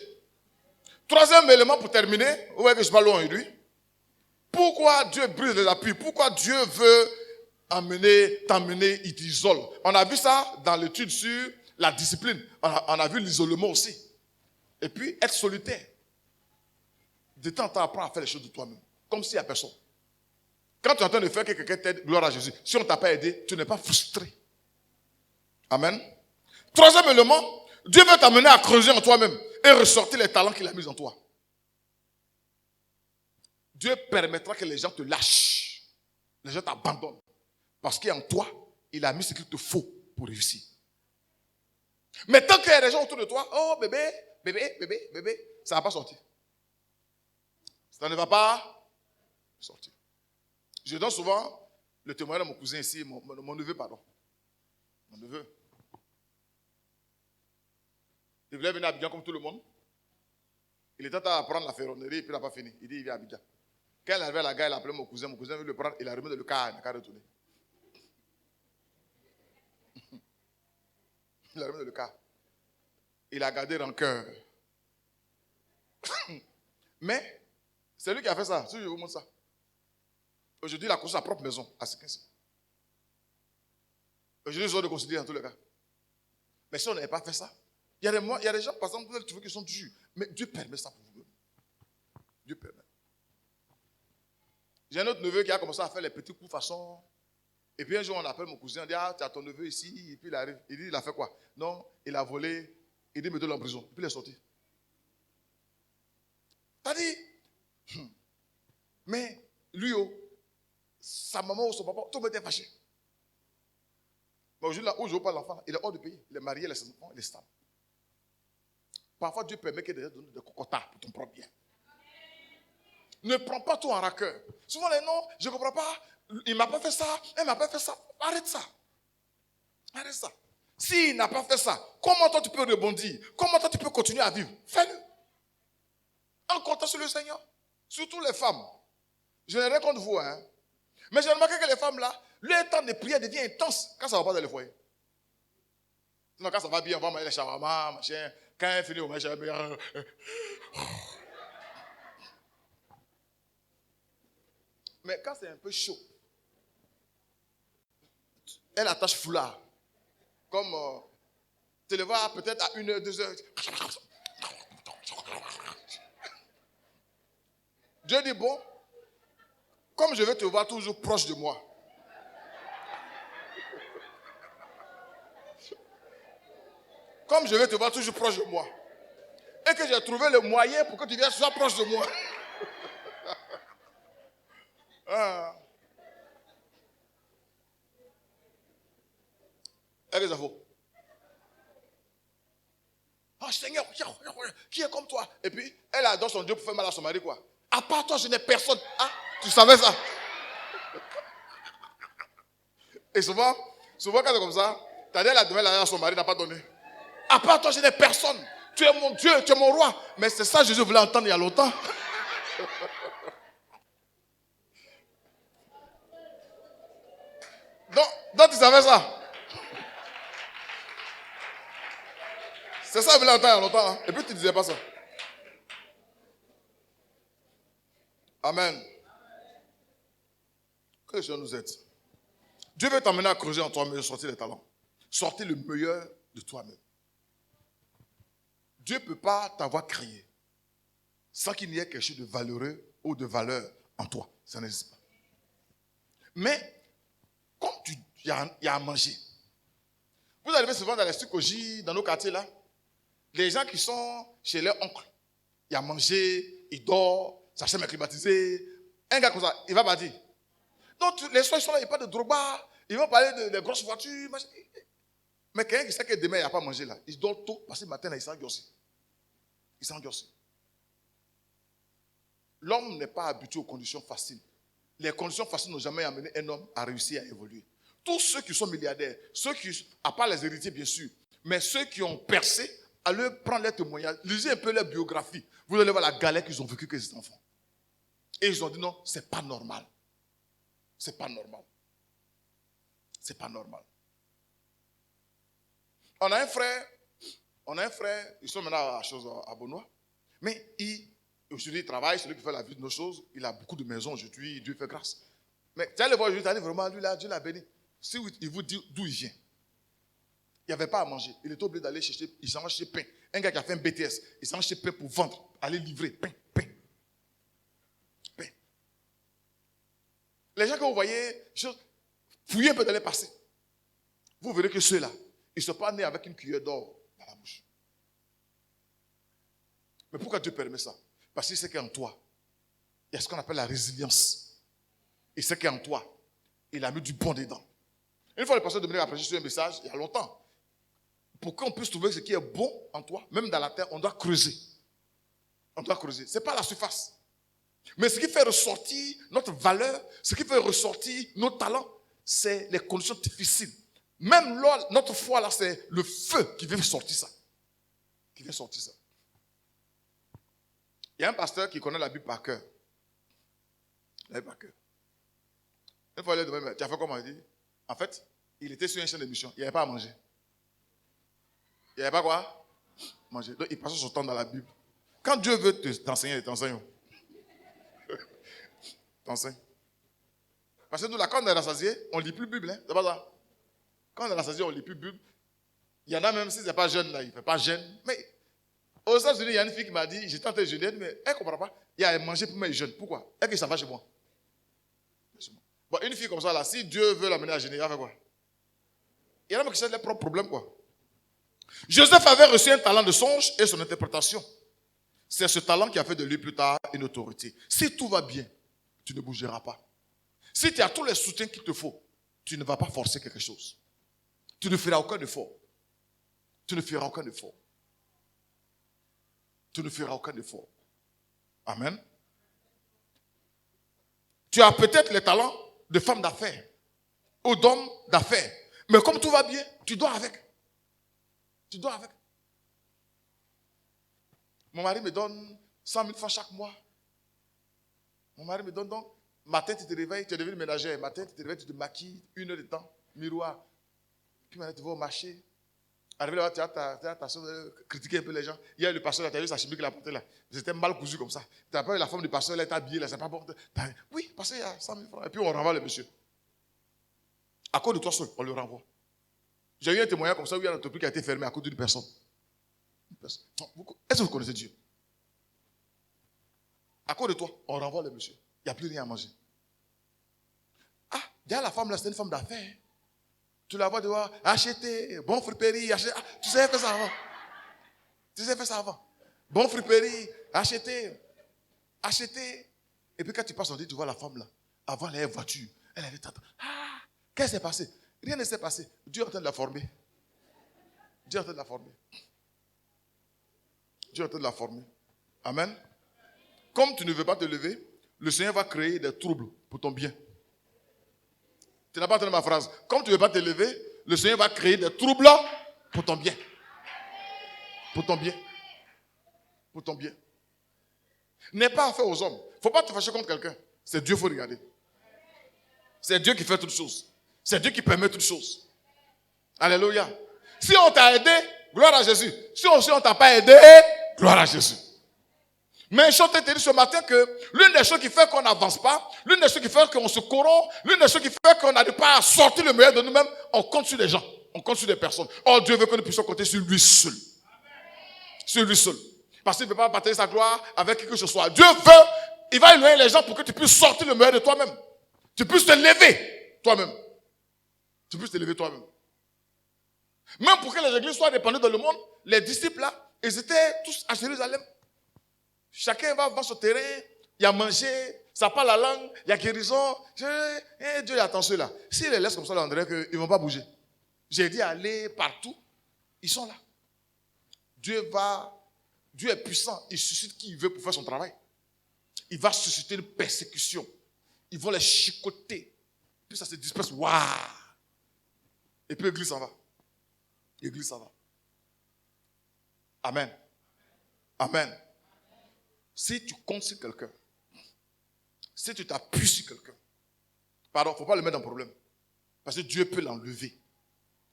[SPEAKER 1] Troisième élément pour terminer, vous voyez que je parle loin de lui. Pourquoi Dieu brise les appuis? Pourquoi Dieu veut t'amener, il t'isole? On a vu ça dans l'étude sur la discipline. On a vu l'isolement aussi. Et puis, être solitaire. De temps en temps, apprends à faire les choses de toi-même. Comme s'il n'y a personne. Quand tu es en train de faire que quelqu'un t'aide, gloire à Jésus. Si on ne t'a pas aidé, tu n'es pas frustré. Amen. Troisième élément, Dieu veut t'amener à creuser en toi-même et ressortir les talents qu'il a mis en toi. Dieu permettra que les gens te lâchent. Les gens t'abandonnent. Parce qu'en toi, il a mis ce qu'il te faut pour réussir. Mais tant qu'il y a des gens autour de toi, oh bébé, ça ne va pas sortir. Ça ne va pas sortir. Je donne souvent le témoignage de mon cousin ici, mon neveu, pardon. Mon neveu. Il voulait venir à Abidjan comme tout le monde. Il était à prendre la ferronnerie et puis il n'a pas fini. Il dit il vient à Abidjan. Quand il arrivait à la gare, il a appelé mon cousin veut le prendre, il a remis dans le car, il n'a qu'à retourner. Il a remis dans le car. Il a gardé rancœur. Mais, c'est lui qui a fait ça. Si je vous montre ça. Aujourd'hui, il a construit sa propre maison à Sikinsi. Aujourd'hui, ils ont de considérer en tous les cas. Mais si on n'avait pas fait ça, il y a des gens, par exemple, vous trouvez qu'ils sont durs. Mais Dieu permet ça pour vous. Dieu permet. J'ai un autre neveu qui a commencé à faire les petits coups façon. Et puis un jour, on appelle mon cousin, on dit, ah, tu as ton neveu ici. Et puis il arrive. Il dit, il a fait quoi? Non, il a volé. Il dit, mets-le en prison. Et puis il est sorti. T'as dit, mais lui, sa maman ou son papa, tout le monde était fâché. Mais aujourd'hui, là où je ne veux pas l'enfant, il est hors du pays. Il est marié, il a ses enfants, il est stable. Parfois, Dieu permet qu'il y ait des gens donnent des cocotas pour ton propre bien. Ne prends pas tout en rancœur. Souvent, les noms, je ne comprends pas. Il ne m'a pas fait ça, elle ne m'a pas fait ça. Arrête ça. Arrête ça. S'il n'a pas fait ça, comment toi tu peux rebondir? Comment toi tu peux continuer à vivre? Fais-le. En comptant sur le Seigneur. Surtout les femmes. Je n'ai rien contre vous, hein. Mais j'ai remarqué que les femmes là, leur temps de prière devient intense quand ça ne va pas dans le foyer. Sinon, quand ça va bien, on va manger les shawarma, machin. Quand elle finit, on va manger mais quand c'est un peu chaud, elle attache foulard. Comme tu le vois peut-être à 1h, 2h. Dieu dit, bon, comme je vais te voir toujours proche de moi, comme je vais te voir toujours proche de moi, et que j'ai trouvé le moyen pour que tu viennes sois proche de moi. Ah. Est-ce que ça vaut? Ah Seigneur, qui est comme toi? Et puis, elle adore son Dieu pour faire mal à son mari, quoi. À part toi, je n'ai personne. Ah, tu savais ça? Et souvent quand c'est comme ça, t'as dit, elle a donné l'argent à son mari, n'a pas donné. À part toi, je n'ai personne. Tu es mon Dieu, tu es mon roi. Mais c'est ça que Jésus voulait entendre il y a longtemps. Donc tu savais ça? C'est ça qu'il voulait entendre il y a longtemps. Hein? Et puis tu ne disais pas ça. Amen. Que le Seigneur nous aide. Dieu veut t'emmener à creuser en toi-même, sortir les talents. Sortir le meilleur de toi-même. Dieu ne peut pas t'avoir créé sans qu'il n'y ait quelque chose de valeureux ou de valeur en toi. Ça n'existe pas. Mais, comme il y a à manger, vous arrivez souvent dans les sucogis, dans nos quartiers là, les gens qui sont chez leur oncle, il y a à manger, il dort, sa chambre est climatisée. Un gars comme ça, il va pas dire. Donc, les soirs, ils sont là, il n'y a pas de droga, ils vont parler de grosses voitures. Machin. Mais quelqu'un qui sait que demain, il n'y a pas à manger là, il dort tôt, parce que le matin, là, il s'engosse. Il s'engosse. L'homme n'est pas habitué aux conditions faciles. Les conditions faciles n'ont jamais amené un homme à réussir à évoluer. Tous ceux qui sont milliardaires, ceux qui, à part les héritiers bien sûr, mais ceux qui ont percé, allez prendre les témoignages, lisez un peu leur biographie. Vous allez voir la galère qu'ils ont vécue que ces enfants. Et ils ont dit non, c'est pas normal. C'est pas normal. C'est pas normal. On a un frère, ils sont maintenant à Benoît, mais aujourd'hui il travaille, celui qui fait la vie de nos choses, il a beaucoup de maisons aujourd'hui, Dieu fait grâce. Mais tu allez voir aujourd'hui, tu allez vraiment, lui là, Dieu l'a béni. Si il vous dit d'où il vient, il n'y avait pas à manger, il était obligé d'aller chercher, il s'en va chercher pain. Un gars qui a fait un BTS, il s'en va chercher pain pour vendre, aller livrer, pain. Les gens que vous voyez, fouillez un peu dans les passés. Vous verrez que ceux-là, ils ne sont pas nés avec une cuillère d'or dans la bouche. Mais pourquoi Dieu permet ça? Parce qu'il sait qu'en toi, il y a ce qu'on appelle la résilience. Et ce qui est en toi, il a mis du bon dedans. Une fois, le pasteur Dominique a prêché sur un message, il y a longtemps. Pour qu'on puisse trouver ce qui est bon en toi, même dans la terre, on doit creuser. On doit creuser. Ce n'est pas la surface. Mais ce qui fait ressortir notre valeur, ce qui fait ressortir nos talents, c'est les conditions difficiles. Même là, notre foi, là, c'est le feu qui vient sortir ça. Qui vient sortir ça. Il y a un pasteur qui connaît la Bible par cœur. La Bible par cœur. Une fois, il a dit, tu as fait comment? Il dit, en fait, il était sur une chaîne d'émission. Il n'y avait pas à manger. Il n'y avait pas quoi? Manger. Donc, il passait son temps dans la Bible. Quand Dieu veut t'enseigner, il t'enseigne. T'enseigne. Parce que nous, là, quand on est rassasié, on ne lit plus Bible. Hein? C'est pas ça. Quand on est rassasié, on ne lit plus Bible. Il y en a même, si ce n'est pas jeune, là, il ne fait pas jeûne. Mais aux États-Unis, il y a une fille qui m'a dit, j'étais en train de jeûner, mais elle ne comprend pas. Il y a à manger pour moi, il jeûne. Pourquoi? Elle que ça va chez moi. Bon, une fille comme ça, là, si Dieu veut l'amener à jeûner, il va faire quoi? Il y en a qui cherchent leurs propres problèmes, quoi. Joseph avait reçu un talent de songe et son interprétation. C'est ce talent qui a fait de lui plus tard une autorité. Si tout va bien, tu ne bougeras pas. Si tu as tous les soutiens qu'il te faut, tu ne vas pas forcer quelque chose. Tu ne feras aucun effort. Tu ne feras aucun effort. Tu ne feras aucun effort. Amen. Tu as peut-être les talents de femme d'affaires ou d'homme d'affaires. Mais comme tout va bien, tu dois avec. Tu dois avec. Mon mari me donne 100 000 francs chaque mois. Mon mari me donne donc. Matin, tu te réveilles, tu es devenu ménagère. Matin, tu te réveilles, tu te maquilles, 1 heure de temps, miroir. Puis maintenant, tu vas au marché. Arrivé là-bas, tu as ta soeur critiquer un peu les gens. Hier, le pasteur, tu as vu sa chimie qu'il a portée là. C'était mal cousu comme ça. Tu n'as pas eu la femme du pasteur, elle est habillée là, c'est pas bon. Oui, parce qu'il y a 100 000 francs. Et puis on renvoie le monsieur. À cause de toi seul, on le renvoie. J'ai eu un témoignage comme ça où il y a une entreprise qui a été fermée à cause d'une personne. Est-ce que vous connaissez Dieu? À cause de toi, on renvoie le monsieur. Il n'y a plus rien à manger. Ah, déjà la femme là, c'est une femme d'affaires. Tu la vois devoir acheter, bon friperie, acheter. Ah, tu sais faire ça avant. Tu sais faire ça avant. Bon friperie, acheter. Et puis quand tu passes, on dit, tu vois la femme là, avant elle avait une voiture, elle avait tata. Ah, qu'est-ce qui s'est passé? Rien ne s'est passé. Dieu est en train de la former. Dieu est en train de la former. Dieu est en train de la former. Amen. Comme tu ne veux pas te lever, le Seigneur va créer des troubles pour ton bien. Tu n'as pas entendu ma phrase. Comme tu ne veux pas te lever, le Seigneur va créer des troubles pour ton bien. Pour ton bien. Pour ton bien. N'aie pas affaire aux hommes. Il ne faut pas te fâcher contre quelqu'un. C'est Dieu qu'il faut regarder. C'est Dieu qui fait toutes choses. C'est Dieu qui permet toutes choses. Alléluia. Si on t'a aidé, gloire à Jésus. Si on ne t'a pas aidé, gloire à Jésus. Mais je t'ai dit ce matin que l'une des choses qui fait qu'on n'avance pas, l'une des choses qui fait qu'on se corrompt, l'une des choses qui fait qu'on n'arrive pas à sortir le meilleur de nous-mêmes, on compte sur des gens, on compte sur des personnes. Or, Dieu veut que nous puissions compter sur lui seul. Sur lui seul. Parce qu'il ne veut pas partager sa gloire avec qui que ce soit. Dieu veut, il va éloigner les gens pour que tu puisses sortir le meilleur de toi-même. Tu puisses te lever toi-même. Tu puisses te lever toi-même. Même pour que les églises soient répandues dans le monde, les disciples là, ils étaient tous à Jérusalem. Chacun va dans son terrain, il y a mangé, ça parle la langue, il y a guérison. Dieu attend ceux-là. S'il les laisse comme ça, on dirait qu'ils ne vont pas bouger. J'ai dit aller partout, ils sont là. Dieu est puissant, il suscite qui il veut pour faire son travail. Il va susciter une persécution. Ils vont les chicoter. Puis ça se disperse. Waouh! Et puis l'église s'en va. L'église s'en va. Amen. Amen. Si tu comptes sur quelqu'un, si tu t'appuies sur quelqu'un, pardon, il ne faut pas le mettre en problème. Parce que Dieu peut l'enlever.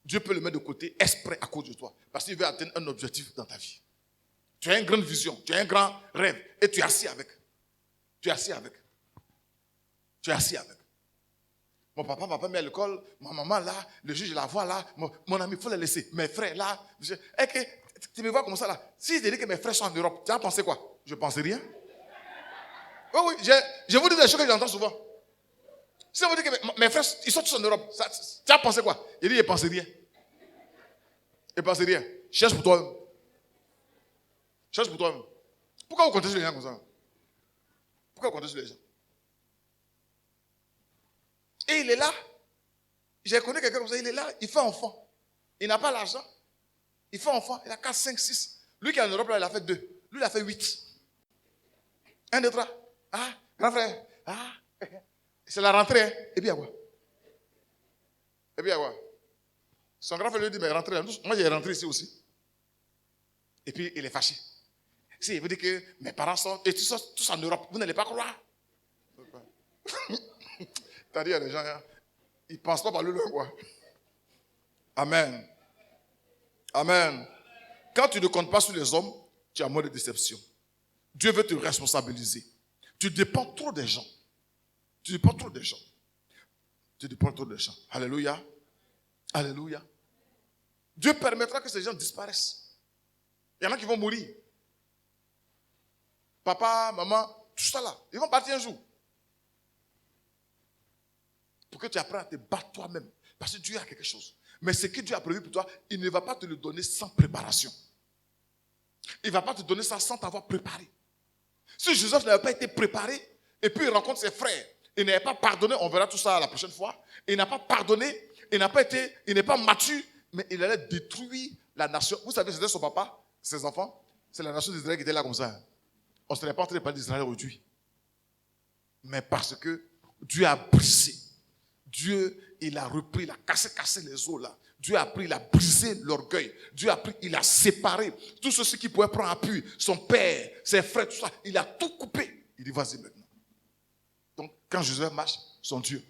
[SPEAKER 1] Dieu peut le mettre de côté exprès à cause de toi. Parce qu'il veut atteindre un objectif dans ta vie. Tu as une grande vision, tu as un grand rêve et tu es assis avec. Tu es assis avec. Tu es assis avec. Mon papa m'a pas mis à l'école, ma maman là, le juge la voit là, mon ami, il faut les laisser. Mes frères là, tu me vois comme ça là. Si je dis que mes frères sont en Europe, tu as pensé quoi? Je ne pense rien. Oui, je vous dis des choses que j'entends souvent. Si on vous dit que mes frères, ils sont tous en Europe, tu as pensé quoi? Il dit, il ne pense rien. Il ne pense rien. Cherche pour toi-même. Cherche pour toi-même. Pourquoi vous comptez sur les gens comme ça? Pourquoi compter sur les gens? Et il est là. J'ai connu quelqu'un comme ça, il est là, il fait enfant. Il n'a pas l'argent. Il fait enfant, il a 4, 5, 6. Lui qui est en Europe, là, il a fait 2. Lui, il a fait 8. 1, 2, 3. Ah, grand frère. Ah, c'est la rentrée. Hein. Et puis, à quoi? Et puis, à quoi? Son grand frère lui dit, mais rentrez. Moi, j'ai rentré ici aussi. Et puis, il est fâché. Si, il veut dire que mes parents sont, et tous en Europe, vous n'allez pas croire. T'as dit, il y a des gens, hein, ils ne pensent pas par le loin, quoi. Amen. Amen. Quand tu ne comptes pas sur les hommes, tu as moins de déception. Dieu veut te responsabiliser. Tu dépends trop des gens. Tu dépends trop des gens. Tu dépends trop des gens. Alléluia. Alléluia. Dieu permettra que ces gens disparaissent. Il y en a qui vont mourir. Papa, maman, tout ça là, ils vont partir un jour. Pour que tu apprennes à te battre toi-même. Parce que Dieu a quelque chose. Mais ce que Dieu a prévu pour toi, il ne va pas te le donner sans préparation. Il ne va pas te donner ça sans t'avoir préparé. Si Joseph n'avait pas été préparé, et puis il rencontre ses frères, il n'avait pas pardonné, on verra tout ça la prochaine fois, il n'a pas pardonné, il n'est pas mature, mais il allait détruire la nation. Vous savez, c'était son papa, ses enfants, c'est la nation d'Israël qui était là comme ça. On ne serait pas en train de parler d'Israël aujourd'hui. Mais parce que Dieu a brisé. Dieu, il a repris, il a cassé les os là. Dieu a pris, il a brisé l'orgueil. Dieu a pris, il a séparé tout ceci qui pouvait prendre appui. Son père, ses frères, tout ça. Il a tout coupé. Il dit, vas-y maintenant. Donc, quand Joseph marche, son Dieu.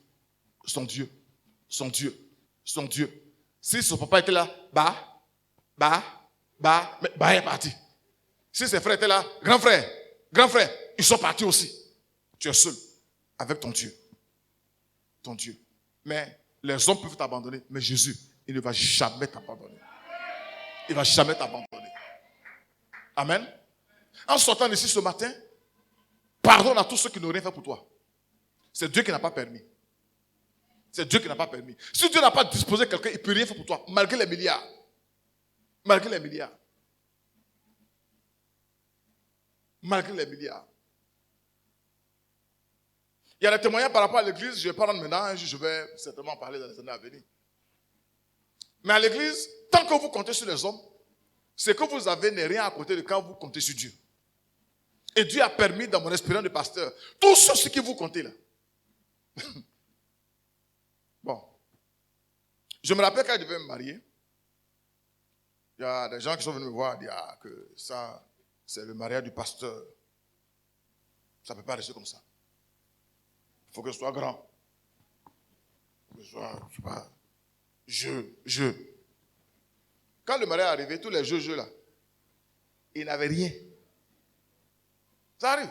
[SPEAKER 1] Si son papa était là, il est parti. Si ses frères étaient là, grand frère, ils sont partis aussi. Tu es seul avec ton Dieu. Ton Dieu. Mais les hommes peuvent t'abandonner. Mais Jésus, il ne va jamais t'abandonner. Il ne va jamais t'abandonner. Amen. En sortant d'ici ce matin, pardonne à tous ceux qui n'ont rien fait pour toi. C'est Dieu qui n'a pas permis. C'est Dieu qui n'a pas permis. Si Dieu n'a pas disposé quelqu'un, il ne peut rien faire pour toi, malgré les milliards. Malgré les milliards. Malgré les milliards. Il y a des témoignages par rapport à l'église, je ne vais pas rendre maintenant, je vais certainement en parler dans les années à venir. Mais à l'église, tant que vous comptez sur les hommes, ce que vous avez n'est rien à côté de quand vous comptez sur Dieu. Et Dieu a permis, dans mon expérience de pasteur, tout ce qui vous comptez là. Bon. Je me rappelle quand je devais me marier, il y a des gens qui sont venus me voir et dire que ça, c'est le mariage du pasteur. Ça ne peut pas rester comme ça. Il faut que ce soit grand. Il faut que ce soit, je sais pas, jeu. Quand le mariage est arrivé, tous les jeux là, il n'avait rien. Ça arrive.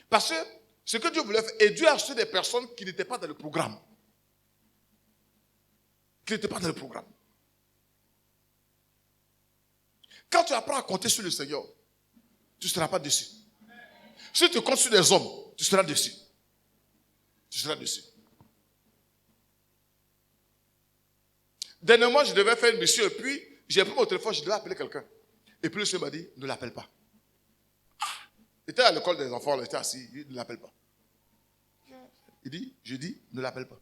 [SPEAKER 1] Parce que ce que Dieu voulait faire, et Dieu a acheté des personnes qui n'étaient pas dans le programme. Qui n'étaient pas dans le programme. Quand tu apprends à compter sur le Seigneur, tu ne seras pas déçu. Si tu comptes sur les hommes, tu seras déçu. Tu seras déçu. Dernièrement, je devais faire une mission et puis j'ai pris mon téléphone, je devais appeler quelqu'un. Et puis le Seigneur m'a dit, ne l'appelle pas. Il était à l'école des enfants, il était assis, il dit, ne l'appelle pas. Je dis, ne l'appelle pas.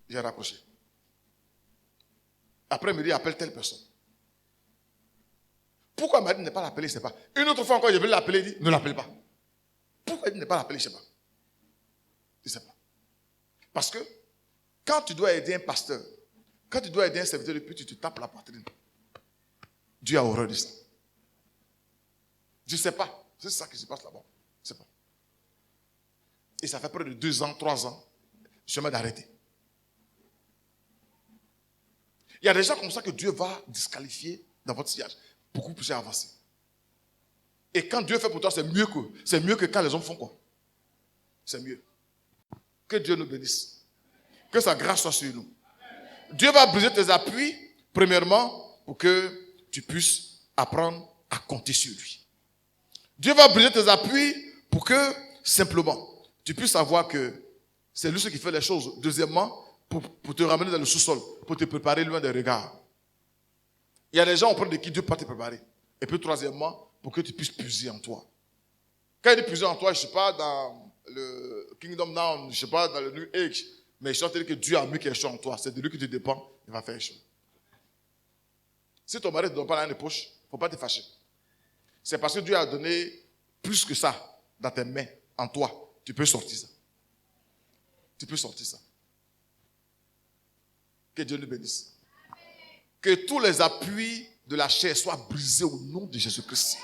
[SPEAKER 1] J'ai raccroché. Après, il me dit, appelle telle personne. Pourquoi il m'a dit de ne pas l'appeler, je ne sais pas. Une autre fois encore, je vais l'appeler, il dit, ne l'appelle pas. Pourquoi il dit de ne pas l'appeler, je ne sais pas. Je ne sais pas. Parce que, quand tu dois aider un pasteur, quand tu dois aider un serviteur de Dieu, tu te tapes la poitrine. Dieu a horreur de ça. Je ne sais pas. C'est ça qui se passe là-bas. Je ne sais pas. Et ça fait près de 2 ans, 3 ans, je m'ai d'arrêter. Il y a des gens comme ça que Dieu va disqualifier dans votre sillage. Beaucoup plus avancé. Et quand Dieu fait pour toi, c'est mieux que quand les hommes font quoi? C'est mieux. Que Dieu nous bénisse. Que sa grâce soit sur nous. Dieu va briser tes appuis, premièrement, pour que tu puisses apprendre à compter sur lui. Dieu va briser tes appuis pour que, simplement, tu puisses savoir que c'est lui qui fait les choses. Deuxièmement, pour te ramener dans le sous-sol, pour te préparer loin des regards. Il y a des gens auprès de qui Dieu peut te préparer. Et puis troisièmement, pour que tu puisses puiser en toi. Quand il est puissant en toi, je ne sais pas, dans le Kingdom Now, je ne sais pas, dans le New Age, mais je suis en train de dire que Dieu a mis quelque chose en toi. C'est de lui que tu dépends, il va faire quelque chose. Si ton mari ne te donne pas la main de poche, il ne faut pas te fâcher. C'est parce que Dieu a donné plus que ça dans tes mains, en toi. Tu peux sortir ça. Tu peux sortir ça. Que Dieu nous bénisse. Que tous les appuis de la chair soient brisés au nom de Jésus-Christ.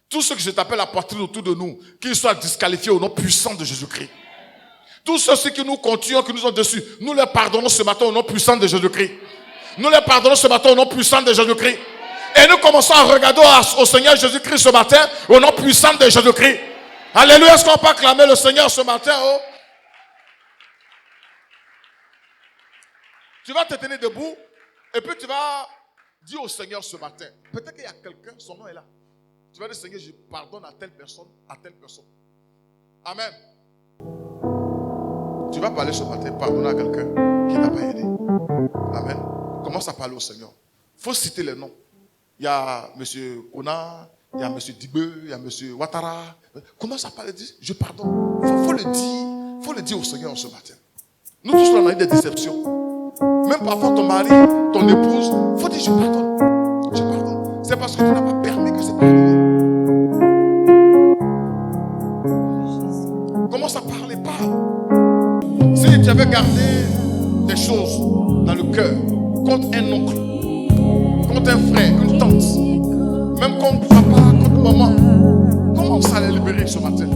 [SPEAKER 1] Tous ceux que je t'appelle la poitrine autour de nous, qu'ils soient disqualifiés au nom puissant de Jésus-Christ. Tous ceux qui nous continuent, qui nous ont dessus, nous les pardonnons ce matin au nom puissant de Jésus-Christ. Nous les pardonnons ce matin au nom puissant de Jésus-Christ. Et nous commençons à regarder au Seigneur Jésus-Christ ce matin au nom puissant de Jésus-Christ. Alléluia, est-ce qu'on peut acclamer le Seigneur ce matin? Oh? Tu vas te tenir debout et puis tu vas dire au Seigneur ce matin. Peut-être qu'il y a quelqu'un, son nom est là. Tu vas dire, Seigneur, je pardonne à telle personne, à telle personne. Amen. Tu vas parler ce matin, pardonner à quelqu'un qui n'a pas aidé. Amen. Commence à parler au Seigneur. Il faut citer les noms. Il y a M. Kona, il y a M. Dibe, il y a M. Ouattara. Commence à parler, dis, je pardonne. Il faut le dire au Seigneur ce matin. Nous tous, on a eu des déceptions. Même parfois ton mari, ton épouse, il faut dire, je pardonne. Je pardonne. C'est parce que tu n'as pas permis que c'est pardonné. Commence à parler, parle. Si tu avais gardé des choses dans le cœur contre un oncle, contre un frère, une tante, même contre papa, contre maman, commence à les libérer ce matin.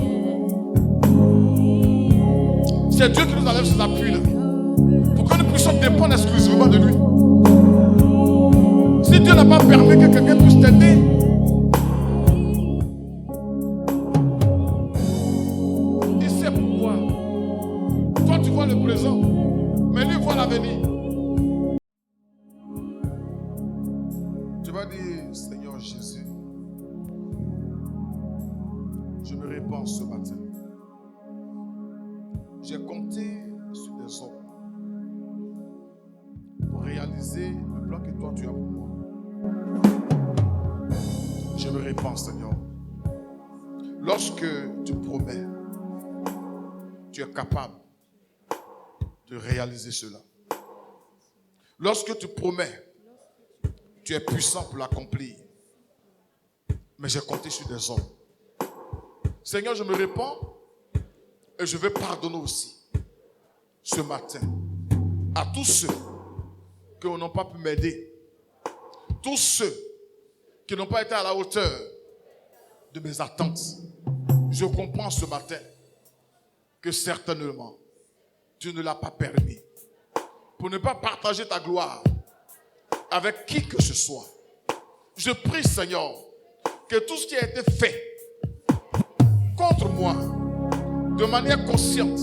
[SPEAKER 1] C'est Dieu qui nous enlève ces appuis-là pour que nous puissions dépendre exclusivement de lui. Si Dieu n'a pas permis que quelqu'un puisse t'aider, il sait pourquoi. Toi tu vois le présent, mais lui voit l'avenir. Tu vas dire, Seigneur Jésus, je me répands ce matin. J'ai compté sur des hommes pour réaliser le plan que toi tu as pour moi. Je me répands, Seigneur. Lorsque tu promets, tu es capable de réaliser cela. Lorsque tu promets, tu es puissant pour l'accomplir. Mais j'ai compté sur des hommes. Seigneur, je me répands et je veux pardonner aussi ce matin à tous ceux qui n'ont pas pu m'aider. Tous ceux qui n'ont pas été à la hauteur de mes attentes. Je comprends ce matin que certainement tu ne l'as pas permis pour ne pas partager ta gloire avec qui que ce soit. Je prie, Seigneur, que tout ce qui a été fait contre moi de manière consciente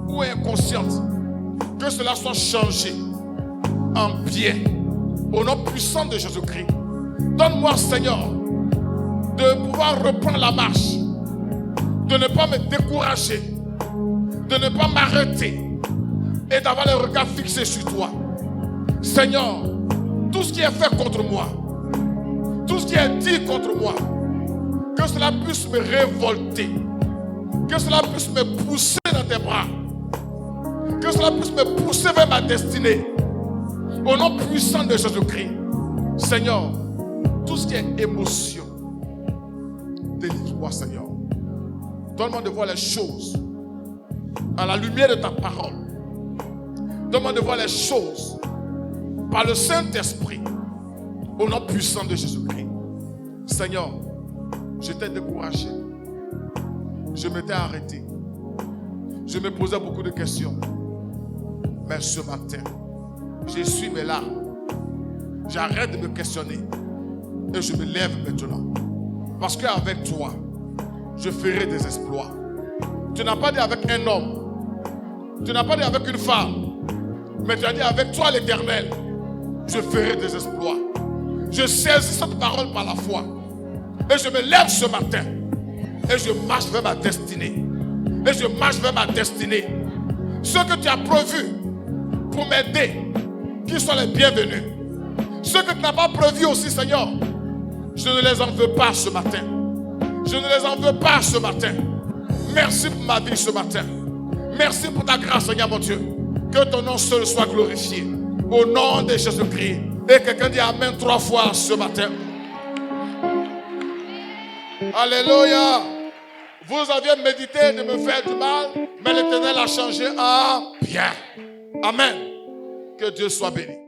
[SPEAKER 1] ou inconsciente, que cela soit changé en bien au nom puissant de Jésus-Christ. Donne-moi, Seigneur, de pouvoir reprendre la marche, de ne pas me décourager, de ne pas m'arrêter et d'avoir le regard fixé sur toi. Seigneur, tout ce qui est fait contre moi, tout ce qui est dit contre moi, que cela puisse me révolter, que cela puisse me pousser dans tes bras, que cela puisse me pousser vers ma destinée. Au nom puissant de Jésus-Christ, Seigneur, tout ce qui est émotion, délivre-moi, Seigneur. Donne-moi de voir les choses à la lumière de ta parole. Donne-moi de voir les choses par le Saint-Esprit, au nom puissant de Jésus-Christ. Seigneur, j'étais découragé. Je m'étais arrêté. Je me posais beaucoup de questions. Mais ce matin, j'essuie mes larmes. J'arrête de me questionner. Et je me lève maintenant. Parce qu'avec toi, je ferai des exploits. Tu n'as pas dit avec un homme. Tu n'as pas dit avec une femme. Mais tu as dit avec toi l'Éternel, je ferai des exploits. Je saisis cette parole par la foi. Et je me lève ce matin. Et je marche vers ma destinée. Et je marche vers ma destinée. Ceux que tu as prévus pour m'aider, qu'ils soient les bienvenus. Ceux que tu n'as pas prévus aussi, Seigneur, je ne les en veux pas ce matin. Je ne les en veux pas ce matin. Merci pour ma vie ce matin. Merci pour ta grâce, Seigneur mon Dieu. Que ton nom seul soit glorifié. Au nom de Jésus-Christ. Et quelqu'un dit Amen 3 fois ce matin. Alléluia. Vous aviez médité de me faire du mal, mais l'Éternel a changé en bien. Amen. Que Dieu soit béni.